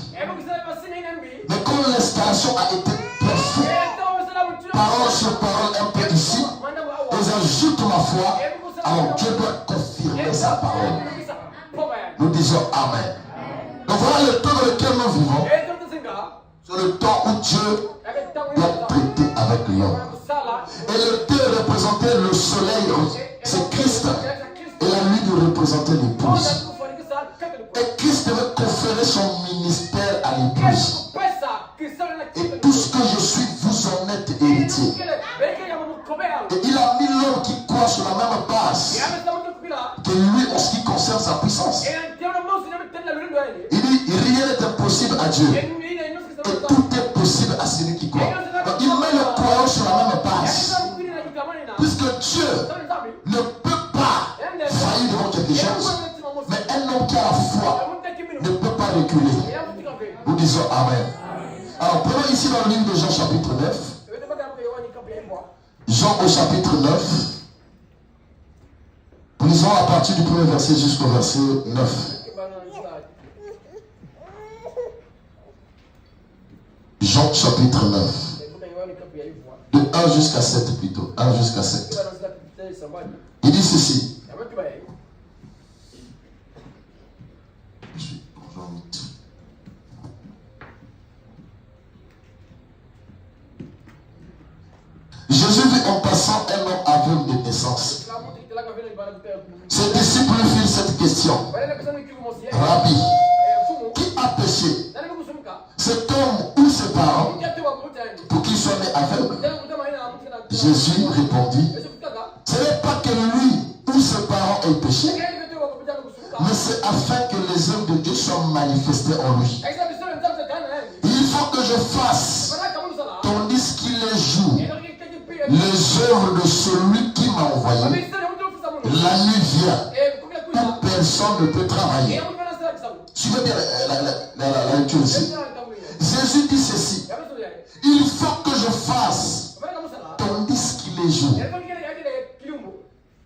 Mais quand l'installation a été parfaite, parole sur parole un peu ici, et j'ajoute ma foi, alors Dieu doit confirmer. confirmer sa parole. Nous disons Amen. Donc voilà le temps dans lequel nous vivons. C'est le temps où Dieu doit traiter avec l'homme. Et le thé représentait le soleil, c'est Christ. Et la nuit représentait l'épouse. Et Christ devait conférer son ministère à l'épouse. Et tout ce que je suis, vous en êtes héritier. Et il a mis l'homme qui croit sur la même base que lui en ce qui concerne sa puissance. Il dit, rien n'est impossible à Dieu. Et tout est possible à celui qui croit. Donc il met le croyant sur la même base. Puisque Dieu ne peut pas faillir devant quelque chose. Mais un homme qui a la foi ne peut pas reculer. Nous disons Amen. Alors prenons ici dans le livre de Jean chapitre 9. Jean au chapitre 9. Lisons à partir du premier verset jusqu'au verset 9. Jean chapitre 9. De 1 jusqu'à 7 plutôt. 1 jusqu'à 7. Il dit ceci. Jésus vit en passant un homme aveugle de naissance. Ses disciples lui firent cette question. Rabbi, qui a péché? Cet homme ou ses parents pour qu'il soit né aveugle? Jésus répondit, ce n'est pas que lui ou ses parents aient péché, mais c'est afin que les œuvres de Dieu soient manifestées en lui. Il faut que je fasse, tandis qu'il les joue, les œuvres de celui qui m'a envoyé. La nuit vient, où personne ne peut travailler. Suivez bien la lecture ici. Jésus dit ceci. Il faut que je fasse, tandis qu'il est jour.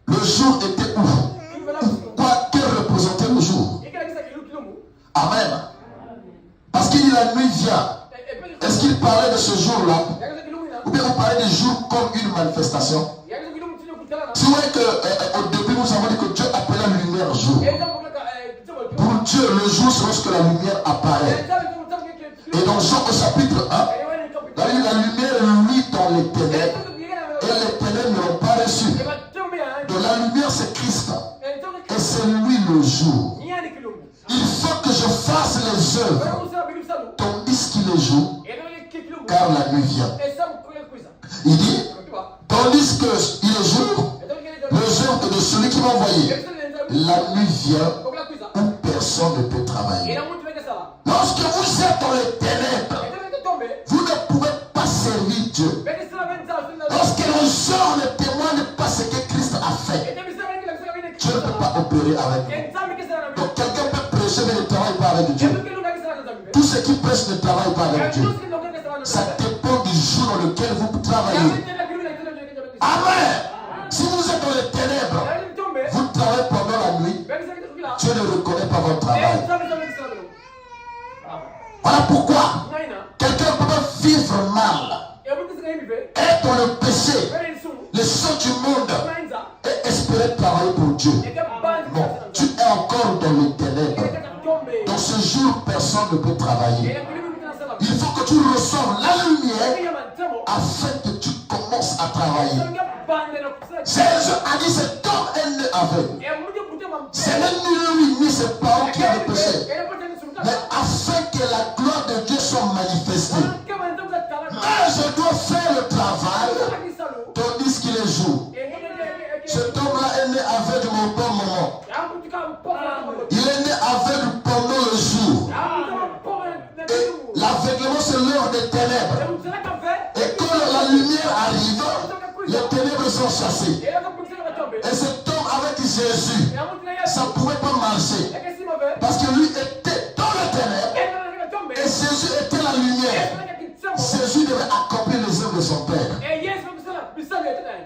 Le jour était où? Quoi que représentait le jour? Amen. Parce qu'il dit la nuit vient. Est-ce qu'il parlait de ce jour-là? Ou bien on parlait du jour comme une manifestation? C'est vrai qu'au début nous avons dit que Dieu appelait la lumière jour. Pour Dieu, le jour c'est lorsque la lumière apparaît. Et dans Jean au chapitre 1, la lumière luit dans les ténèbres. Et les ténèbres ne l'ont pas reçu. Donc la lumière c'est Christ. Et c'est lui le jour. Il faut que je fasse les œuvres tandis qu'il est jour, car la nuit vient. Il dit, tandis qu'il est jour, les œuvres de celui qui m'a envoyé, la nuit vient où personne ne peut travailler. Lorsque vous êtes dans les ténèbres, vous ne pouvez pas servir Dieu. Lorsque les gens ne témoignent pas ce que Christ a fait, Dieu ne peut pas opérer avec vous. Donc quelqu'un peut prêcher mais ne travaille pas avec Dieu. Tous ceux qui prêchent ne travaillent pas avec Dieu. Ça dépend du jour dans lequel vous travaillez. Amen. Si vous êtes dans les ténèbres, vous travaillez pendant la nuit, Dieu ne reconnaît pas votre travail. Voilà pourquoi quelqu'un peut vivre mal, être dans le péché, les choses du monde, et espérer travailler pour Dieu. Non, tu es encore dans les ténèbres. Dans ce jour, personne ne peut travailler. Il faut que tu reçoives la lumière afin que tu commences à travailler. Jésus a dit cet homme est né aveugle. Ce n'est ni lui ni ses parents qui avaient péché, mais afin que la gloire de Dieu soit manifestée. Mais je dois faire le travail tandis qu'il est jour. Cet homme-là est né aveugle au bon moment. Il est né aveugle pendant le jour. Et l'aveuglement c'est l'heure des ténèbres. Et quand la lumière arrive, les ténèbres sont chassées. Et cet homme avec Jésus, ça ne pouvait pas marcher. Parce que lui était dans les ténèbres. Et Jésus était la lumière. Jésus devait accomplir les œuvres de son Père.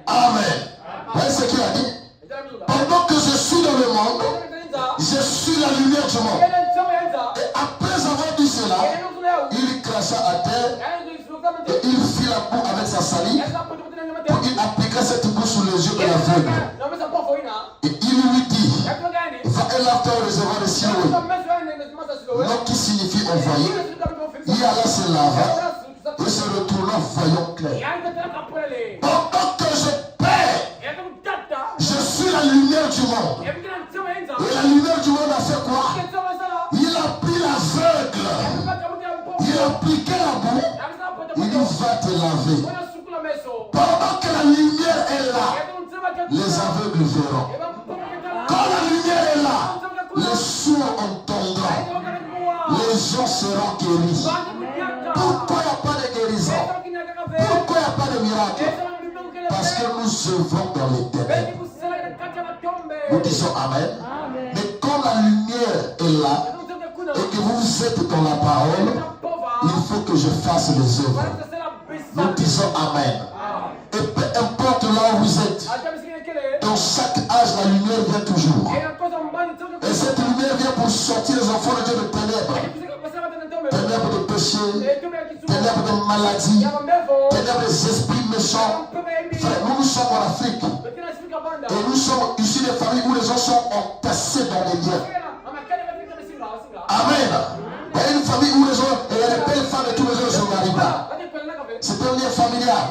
Amen. Vous voyez ce qu'il a dit? Pendant que je suis dans le monde, je suis la lumière du monde. Et après avoir dit cela, il cracha à terre et il fit la boue avec sa salive. Et il appliqua cette boue sur les yeux de l'aveugle. Et il lui dit, nous voyons clair. Pendant que je paie, je suis la lumière du monde. Et la lumière du monde a fait quoi? Il a pris l'aveugle. Il a appliqué la boue. Il dit va te laver. Pendant que la lumière est là, les aveugles verront. Quand la lumière est là, les sourds entendront. Les gens seront guéris. Pourquoi il n'y a pas de guérison? Pourquoi il n'y a pas de miracle? Parce que nous œuvrons dans les ténèbres. Nous disons Amen. Mais quand la lumière est là et que vous êtes dans la parole, il faut que je fasse les œuvres. Nous disons Amen. Et peu importe là où vous êtes, dans chaque âge, la lumière vient toujours. Et cette lumière vient pour sortir les enfants de Dieu de ténèbres. Ténèbres de péché, ténèbres de maladie, ténèbres des esprits méchants. Frère, nous sommes en Afrique. Et nous sommes issus des familles où les gens sont entassés dans les liens. Amen. Il y a une famille où les gens, et il y a des belles femmes et tous les gens ne se marient pas. C'est un lien familial.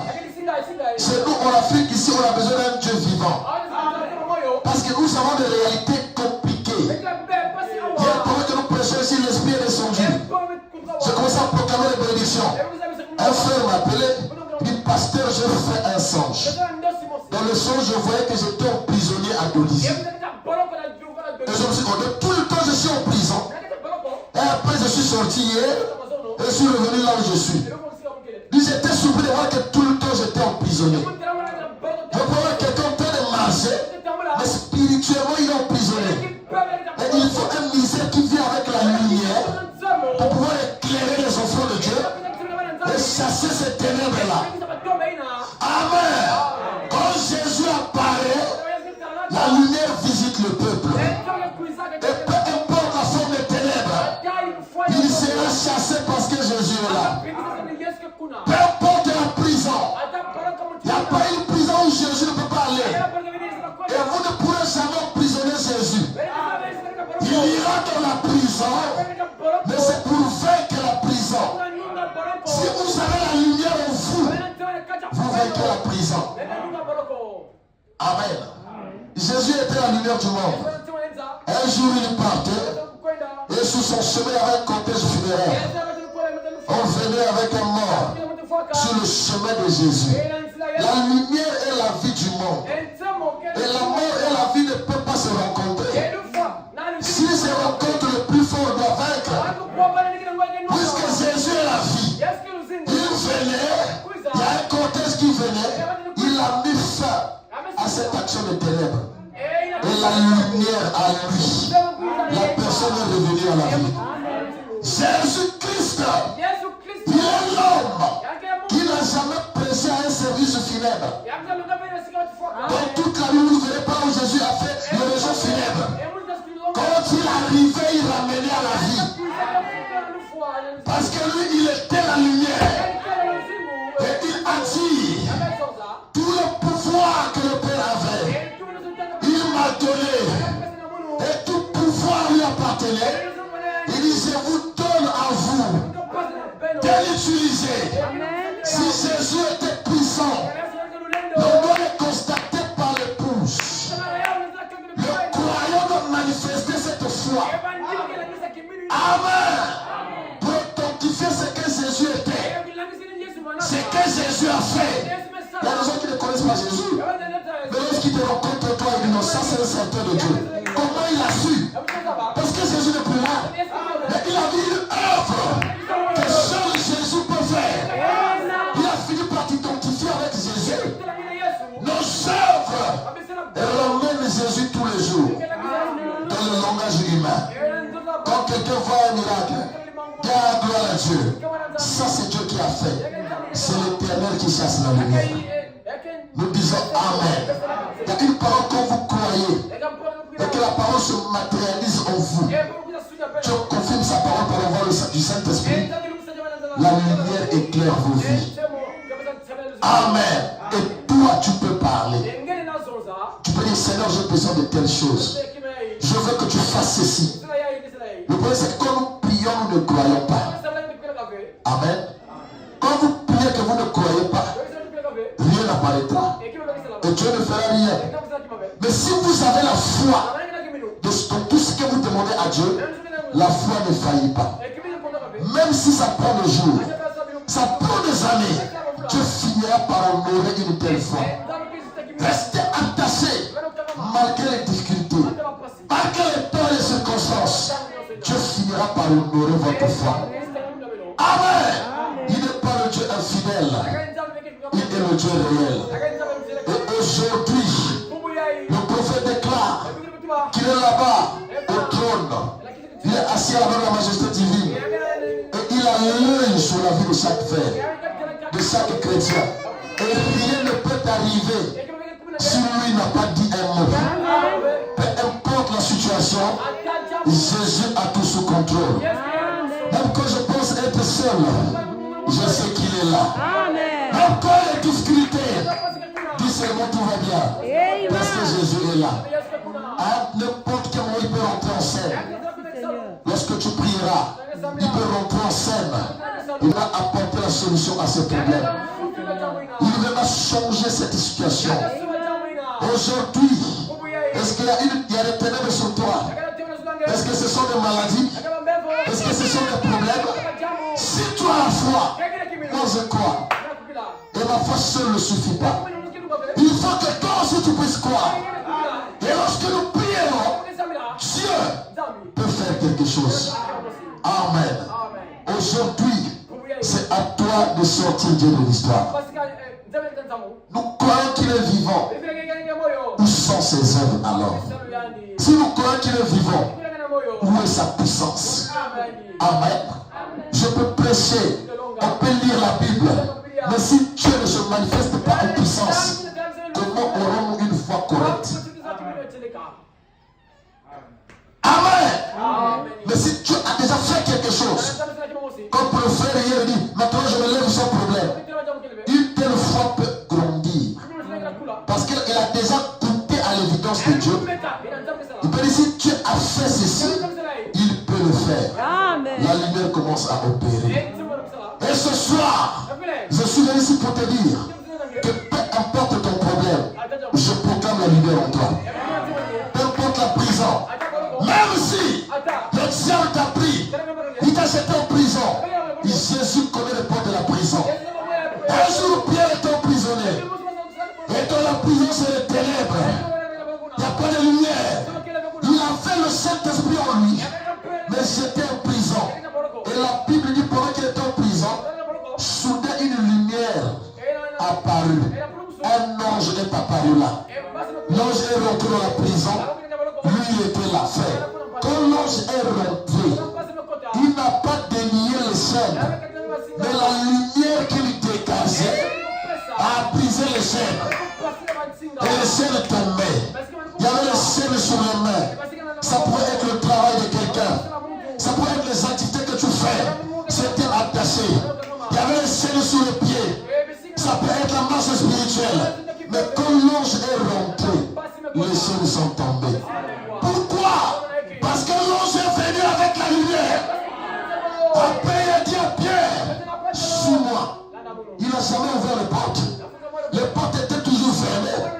C'est nous en Afrique, ici, on a besoin d'un Dieu vivant. Parce que nous avons des réalités compliquées. Il y a un problème que nous prêchons ici, l'esprit est descendu. J'ai commencé à proclamer les bénédictions. Un frère m'a appelé, il dit pasteur, je fais un songe. Dans le songe, je voyais que j'étais emprisonné à Dolisie. Et je me suis dit, tout le temps je suis en prison. Et après je suis sorti hier et je suis revenu là où je suis. J'étais surpris de voir que tout le temps j'étais emprisonné. Je peux voir quelqu'un en train de marcher, mais spirituellement il est emprisonné. Et il faut un ministère qui vient avec la lumière pour pouvoir éclairer les enfants de Dieu et chasser ces ténèbres-là. Amen. Quand Jésus apparaît, la lumière visite le peuple. Et peu importe la forme des ténèbres, il sera chassé parce que Jésus est là. Peu importe la prison, il n'y a pas une prison où Jésus ne peut pas aller. Et vous ne pourrez jamais emprisonner Jésus. Il ira dans la prison, mais c'est pour vaincre la prison. Si vous avez la lumière en vous, vous vaincrez la prison. Amen. Jésus était la lumière du monde. Un jour il partait et sous son chemin il y avait un cortège funéraire. On venait avec un mort sur le chemin de Jésus. La lumière est la vie du monde. Et la mort et la vie ne peuvent pas se rencontrer. Si se rencontrent, le plus fort doit vaincre. Puisque Jésus est la vie. Il venait, il y a un cortège qui venait, il a mis fin à cette action de ténèbres. Et la lumière à lui, la personne est revenue à la vie. Jésus-Christ, il est l'homme qui n'a jamais prêché à un service funèbre. Dans toute la vie, vous ne verrez pas où Jésus a fait le réseau funèbre. Quand il arrivait, il ramenait à la vie. Parce que lui, il était la lumière. Et il a dit, tout le pouvoir que le Père avait, il m'a donné. Et tout pouvoir lui appartenait. Il dit, je vous donne à vous de l'utiliser. Si Jésus était puissant, le monde est constaté par l'épouse. Le croyant doit manifester cette foi. Amen. Pour authentifier ce que Jésus était, ce que Jésus a fait. Il y a des gens qui ne connaissent pas Jésus. Mais lorsqu'ils te rencontrent toi, ils disent non, ça c'est le serviteur de Dieu. Comment il a su? Parce que Jésus n'est plus là. Mais il a vu une œuvre que seul Jésus peut faire. Il a fini par t'identifier avec Jésus. Nos œuvres ramènent Jésus tous les jours. Dans le langage humain. Quand quelqu'un voit un miracle, garde gloire à Dieu. Ça c'est Dieu qui a fait. C'est l'Éternel qui chasse la lumière. Nous disons Amen. Il y a une parole que vous croyez et que la parole se matérialise en vous. Dieu confirme sa parole par la voix du Saint-Esprit. La lumière éclaire vos vies. Amen. Et toi tu peux parler. Tu peux dire Seigneur, j'ai besoin de telles choses. Je veux que tu fasses ceci. Le problème c'est que quand nous prions, nous ne croyons pas. Amen. Quand vous priez que vous ne croyez pas, rien n'apparaîtra. Et Dieu ne fera rien. Mais si vous avez la foi dans tout ce que vous demandez à Dieu, la foi ne faillit pas. Même si ça prend des jours, ça prend des années, Dieu finira par honorer une telle foi. Restez attachés malgré les difficultés, malgré les peurs et les circonstances. Dieu finira par honorer votre foi. Amen. Il n'est pas le Dieu infidèle. Il est le Dieu réel. Et aujourd'hui, le prophète déclare qu'il est là-bas au trône. Il est assis à la main de la majesté divine. Et il a l'œil sur la vie de chaque frère, de chaque chrétien. Et rien ne peut arriver si lui n'a pas dit un mot. Peu importe la situation, Jésus a tout sous contrôle. Même quand je pense être seul, je sais qu'il est là. Même quand il y a des difficultés, dis seulement tout va bien. Parce que Jésus est là. À n'importe quel moment, il peut rentrer en scène. Lorsque tu prieras, il peut rentrer en scène. Il va apporter la solution à ce problème. Il va changer cette situation. Aujourd'hui, est-ce qu'il y a des ténèbres sur toi? Est-ce que ce sont des maladies? Est-ce que ce sont des problèmes? Si tu as la foi, moi je crois. Et la foi seule ne suffit pas. Il faut que toi aussi tu puisses croire. Et lorsque nous prions, Dieu peut faire quelque chose. Amen. Aujourd'hui, c'est à toi de sortir Dieu de l'histoire. Nous croyons qu'il est vivant. Où sont ses œuvres alors? Si nous croyons qu'il est vivant, où est sa puissance? Amen. Je peux prêcher, on peut lire la Bible, mais si Dieu ne se manifeste pas en puissance, comment aurons-nous une foi correcte? Amen. Mais si Dieu a déjà fait quelque chose, comme le frère hier dit, maintenant je me lève sans problème, une telle foi peut grandir. Parce qu'il a déjà goûté à l'évidence de Dieu. Il peut dire, si Dieu a fait ceci, il peut le faire. La lumière commence à opérer. Et ce soir, je suis venu ici pour te dire que peu importe ton problème, je proclame la lumière en toi. Peu importe la prison, même si le diable t'a pris, il t'a jeté en prison, Jésus connaît les portes de la prison. Un jour, Pierre est emprisonné. Et dans la prison, c'est les ténèbres. Il n'y a pas de lumière. Il avait le Saint-Esprit en lui, mais j'étais en prison. Et la Bible dit pendant qu'il était en prison, soudain une lumière apparut. Un ange est apparu là. L'ange est rentré dans la prison. Lui, il était là, frère. Quand l'ange est rentré, il n'a pas dénié les chaînes, mais la lumière qu'il dégageait a brisé les chaînes. Et les chaînes tombaient. Il y avait les chaînes sur les mains. Ça pouvait être le travail de quelqu'un. Ça pouvait être les activités que tu fais. C'était attaché. Il y avait les chaînes sur les pieds. Ça peut être la marche spirituelle. Mais quand l'ange est rentré, les chaînes sont tombées. Pourquoi? Parce que l'ange est venu avec la lumière. Après, il a dit à Pierre, suis-moi. Il n'a jamais ouvert les portes. Les portes étaient toujours fermées.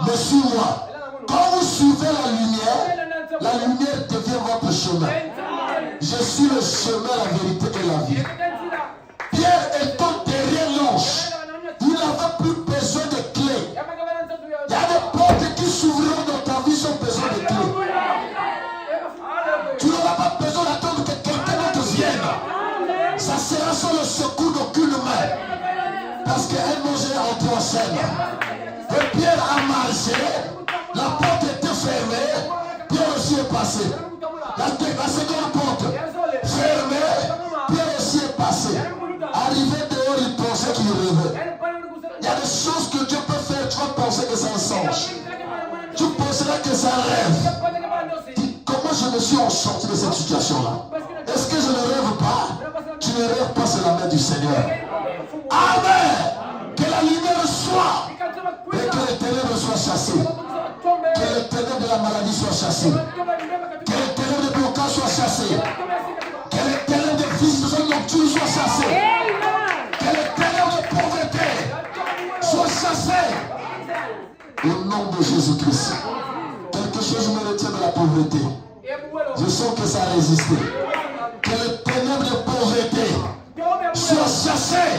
Mais suis-moi. Quand vous suivez la lumière devient votre chemin. Je suis le chemin, la vérité et la vie. Pierre étant derrière l'ange, il n'avait plus besoin de clés. Il y a des portes qui s'ouvriront dans ta vie sans besoin de clés. Tu n'auras pas besoin d'attendre que quelqu'un d'autre vienne. Ça sera sans le secours d'aucune main. Parce qu'un ange est entré en scène. Et Pierre a marché. La porte était fermée. Pierre aussi est passé. La seconde porte fermée. Pierre aussi est passé. Arrivé dehors, il pensait qu'il rêvait. Il y a des choses que Dieu peut faire. Tu vas penser que c'est un songe. Tu penseras que c'est un rêve. Dis, comment je me suis sorti de cette situation-là? Est-ce que je ne rêve pas? Tu ne rêves pas, c'est la main du Seigneur. Amen. Que la lumière soit. Et que les ténèbres soient chassées. Que les ténèbres de la maladie soient chassées. Que les ténèbres de blocage soient chassées. Que les ténèbres de fils de nocturnes soient chassées. Que les ténèbres de pauvreté nom de Jésus-Christ. Quelque chose me retient de la pauvreté. Je sens que ça a résisté. Que les ténèbres de pauvreté soient chassées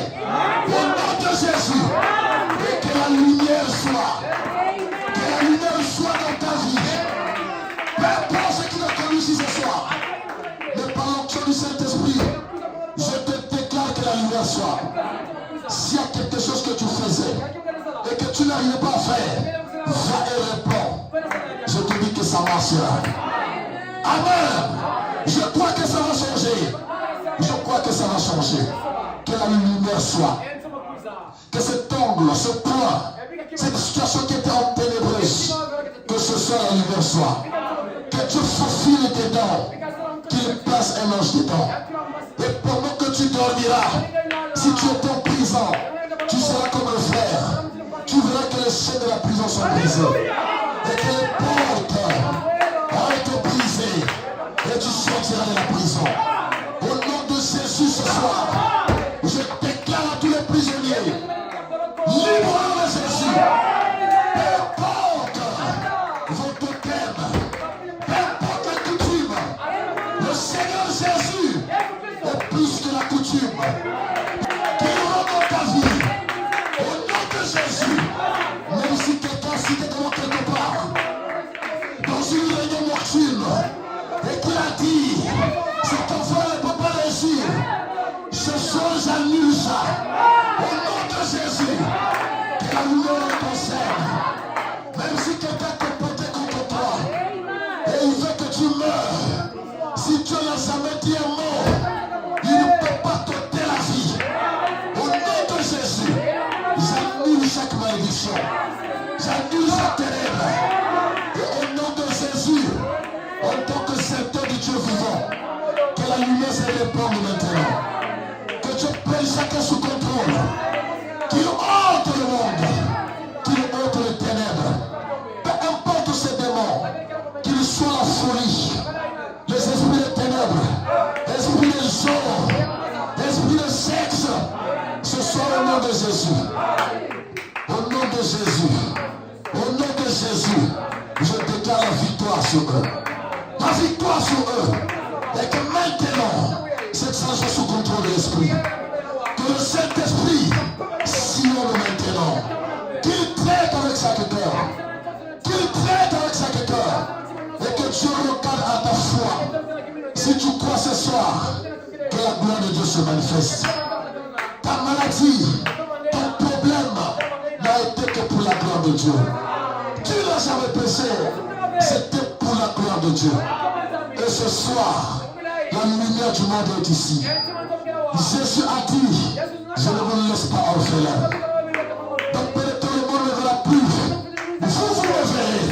au nom de Jésus. Et que la lumière soit. Que la lumière soit dans ta vie. Peu importe ce qui t'a connu ici ce soir. Mais par l'onction du Saint-Esprit, je te déclare que la lumière soit. S'il y a quelque chose que tu faisais et que tu n'arrivais pas à faire, va et réponds. Je te dis que ça marchera. Amen. Je crois que ça va changer. Je crois que ça va changer. Que la lumière soit. Que cet angle, ce point, cette situation qui était en ténébreuse, que ce soit la lumière soit. Que tu faufiles dedans. Qu'il passe un ange dedans. Et pendant que tu dormiras, si tu es en prison, tu seras comme un frère. Tu verras que les chaînes de la prison sont brisées. Et que les portes ont été brisées. Et tu sortiras de la prison. Au nom de Jésus ce soir, je déclare à tous les prisonniers, libre de Jésus. Peu importe vos totems, peu importe la coutume, le Seigneur Jésus est plus que la coutume. Qu'il rentre dans ta vie. Au nom de Jésus. Même si quelqu'un citait comment quelque part, dans une réunion nocturne, et qu'il a dit, cet enfant ne peut pas réussir, ce soir j'annule ça. Au nom de Jésus, que la lumière le concerne. Même si quelqu'un te portait contre toi, et il veut que tu meurs, si Dieu n'a jamais dit un mot, il ne peut pas t'ôter la vie. Au nom de Jésus, j'annule chaque malédiction. J'annule chaque ténèbre. Et au nom de Jésus, en tant que serviteur du Dieu vivant, que la lumière se répande maintenant. Que Dieu prenne chacun sous contrôle. Qu'il hante le monde. Qu'il hante les ténèbres. Peu importe ces démons, qu'ils soient la folie, les esprits des ténèbres, l'esprit des gens, l'esprit de sexe, ce soit au nom de Jésus. Au nom de Jésus. Au nom de Jésus, je déclare la victoire sur eux. La victoire sur eux. Et que maintenant, cette chose soit sous contrôle de l'esprit. Que le Saint-Esprit sillonne maintenant. Qu'il traite avec chaque cœur. Qu'il traite avec chaque cœur. Et que Dieu regarde à ta foi. Si tu crois ce soir que la gloire de Dieu se manifeste. Ta maladie, ton problème n'a été que pour la gloire de Dieu. Tu n'as jamais péché, c'était pour la gloire de Dieu. Et ce soir, la lumière du monde est ici. Jésus a dit, je ne vous laisse pas orphelin. Donc peut-être le monde ne verra plus. Vous me verrez.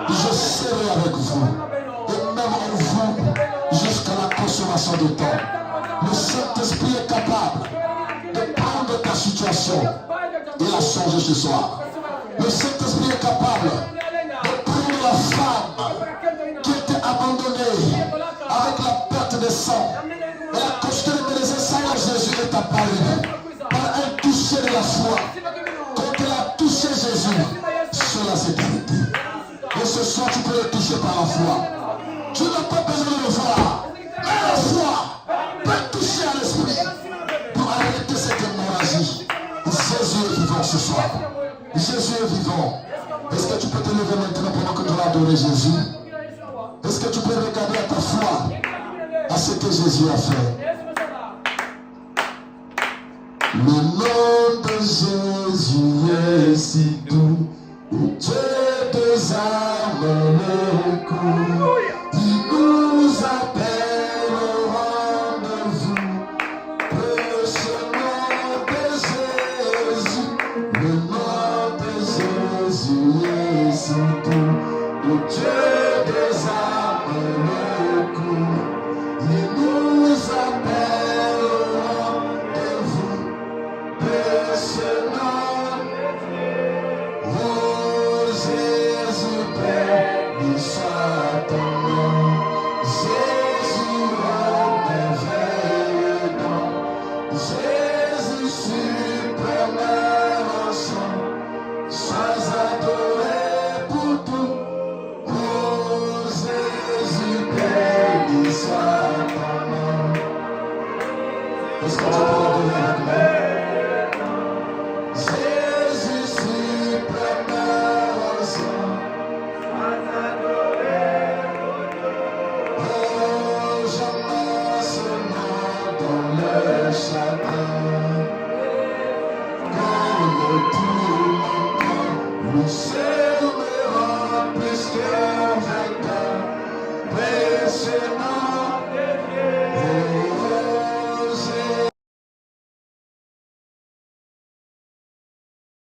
Je serai avec vous. Et même en vous, jusqu'à la consommation du temps. Le Saint-Esprit est capable de prendre ta situation et la changer ce soir. Le Saint-Esprit est capable de prendre la femme qui était abandonnée avec la perte de sang. Elle a constaté que les Seigneur Jésus est apparu par un toucher de la foi. Quand elle a touché Jésus, cela s'est arrêté. Et ce soir, tu peux le toucher par la foi. Tu n'as pas besoin de le voir. Mais la foi peut toucher à l'esprit pour arrêter cette hémorragie. Jésus est vivant ce soir. Jésus est vivant. Est-ce que tu peux te lever maintenant pendant que tu vas adorer Jésus? Est-ce que tu peux regarder à ta foi à ce que Jésus a fait? Le nom de Jésus est si doux. Dieu des âmes le cou. Il nous appelle au rendez-vous. Ce nom de Jésus. Le nom de Jésus est si doux. Dieu des âmes le cou. Il nous appelle au rendez-vous. Ce nom, oh Jésus, béni soit ton nom. Jésus, merveilleux nom. Jésus, suprême innocent. Yes.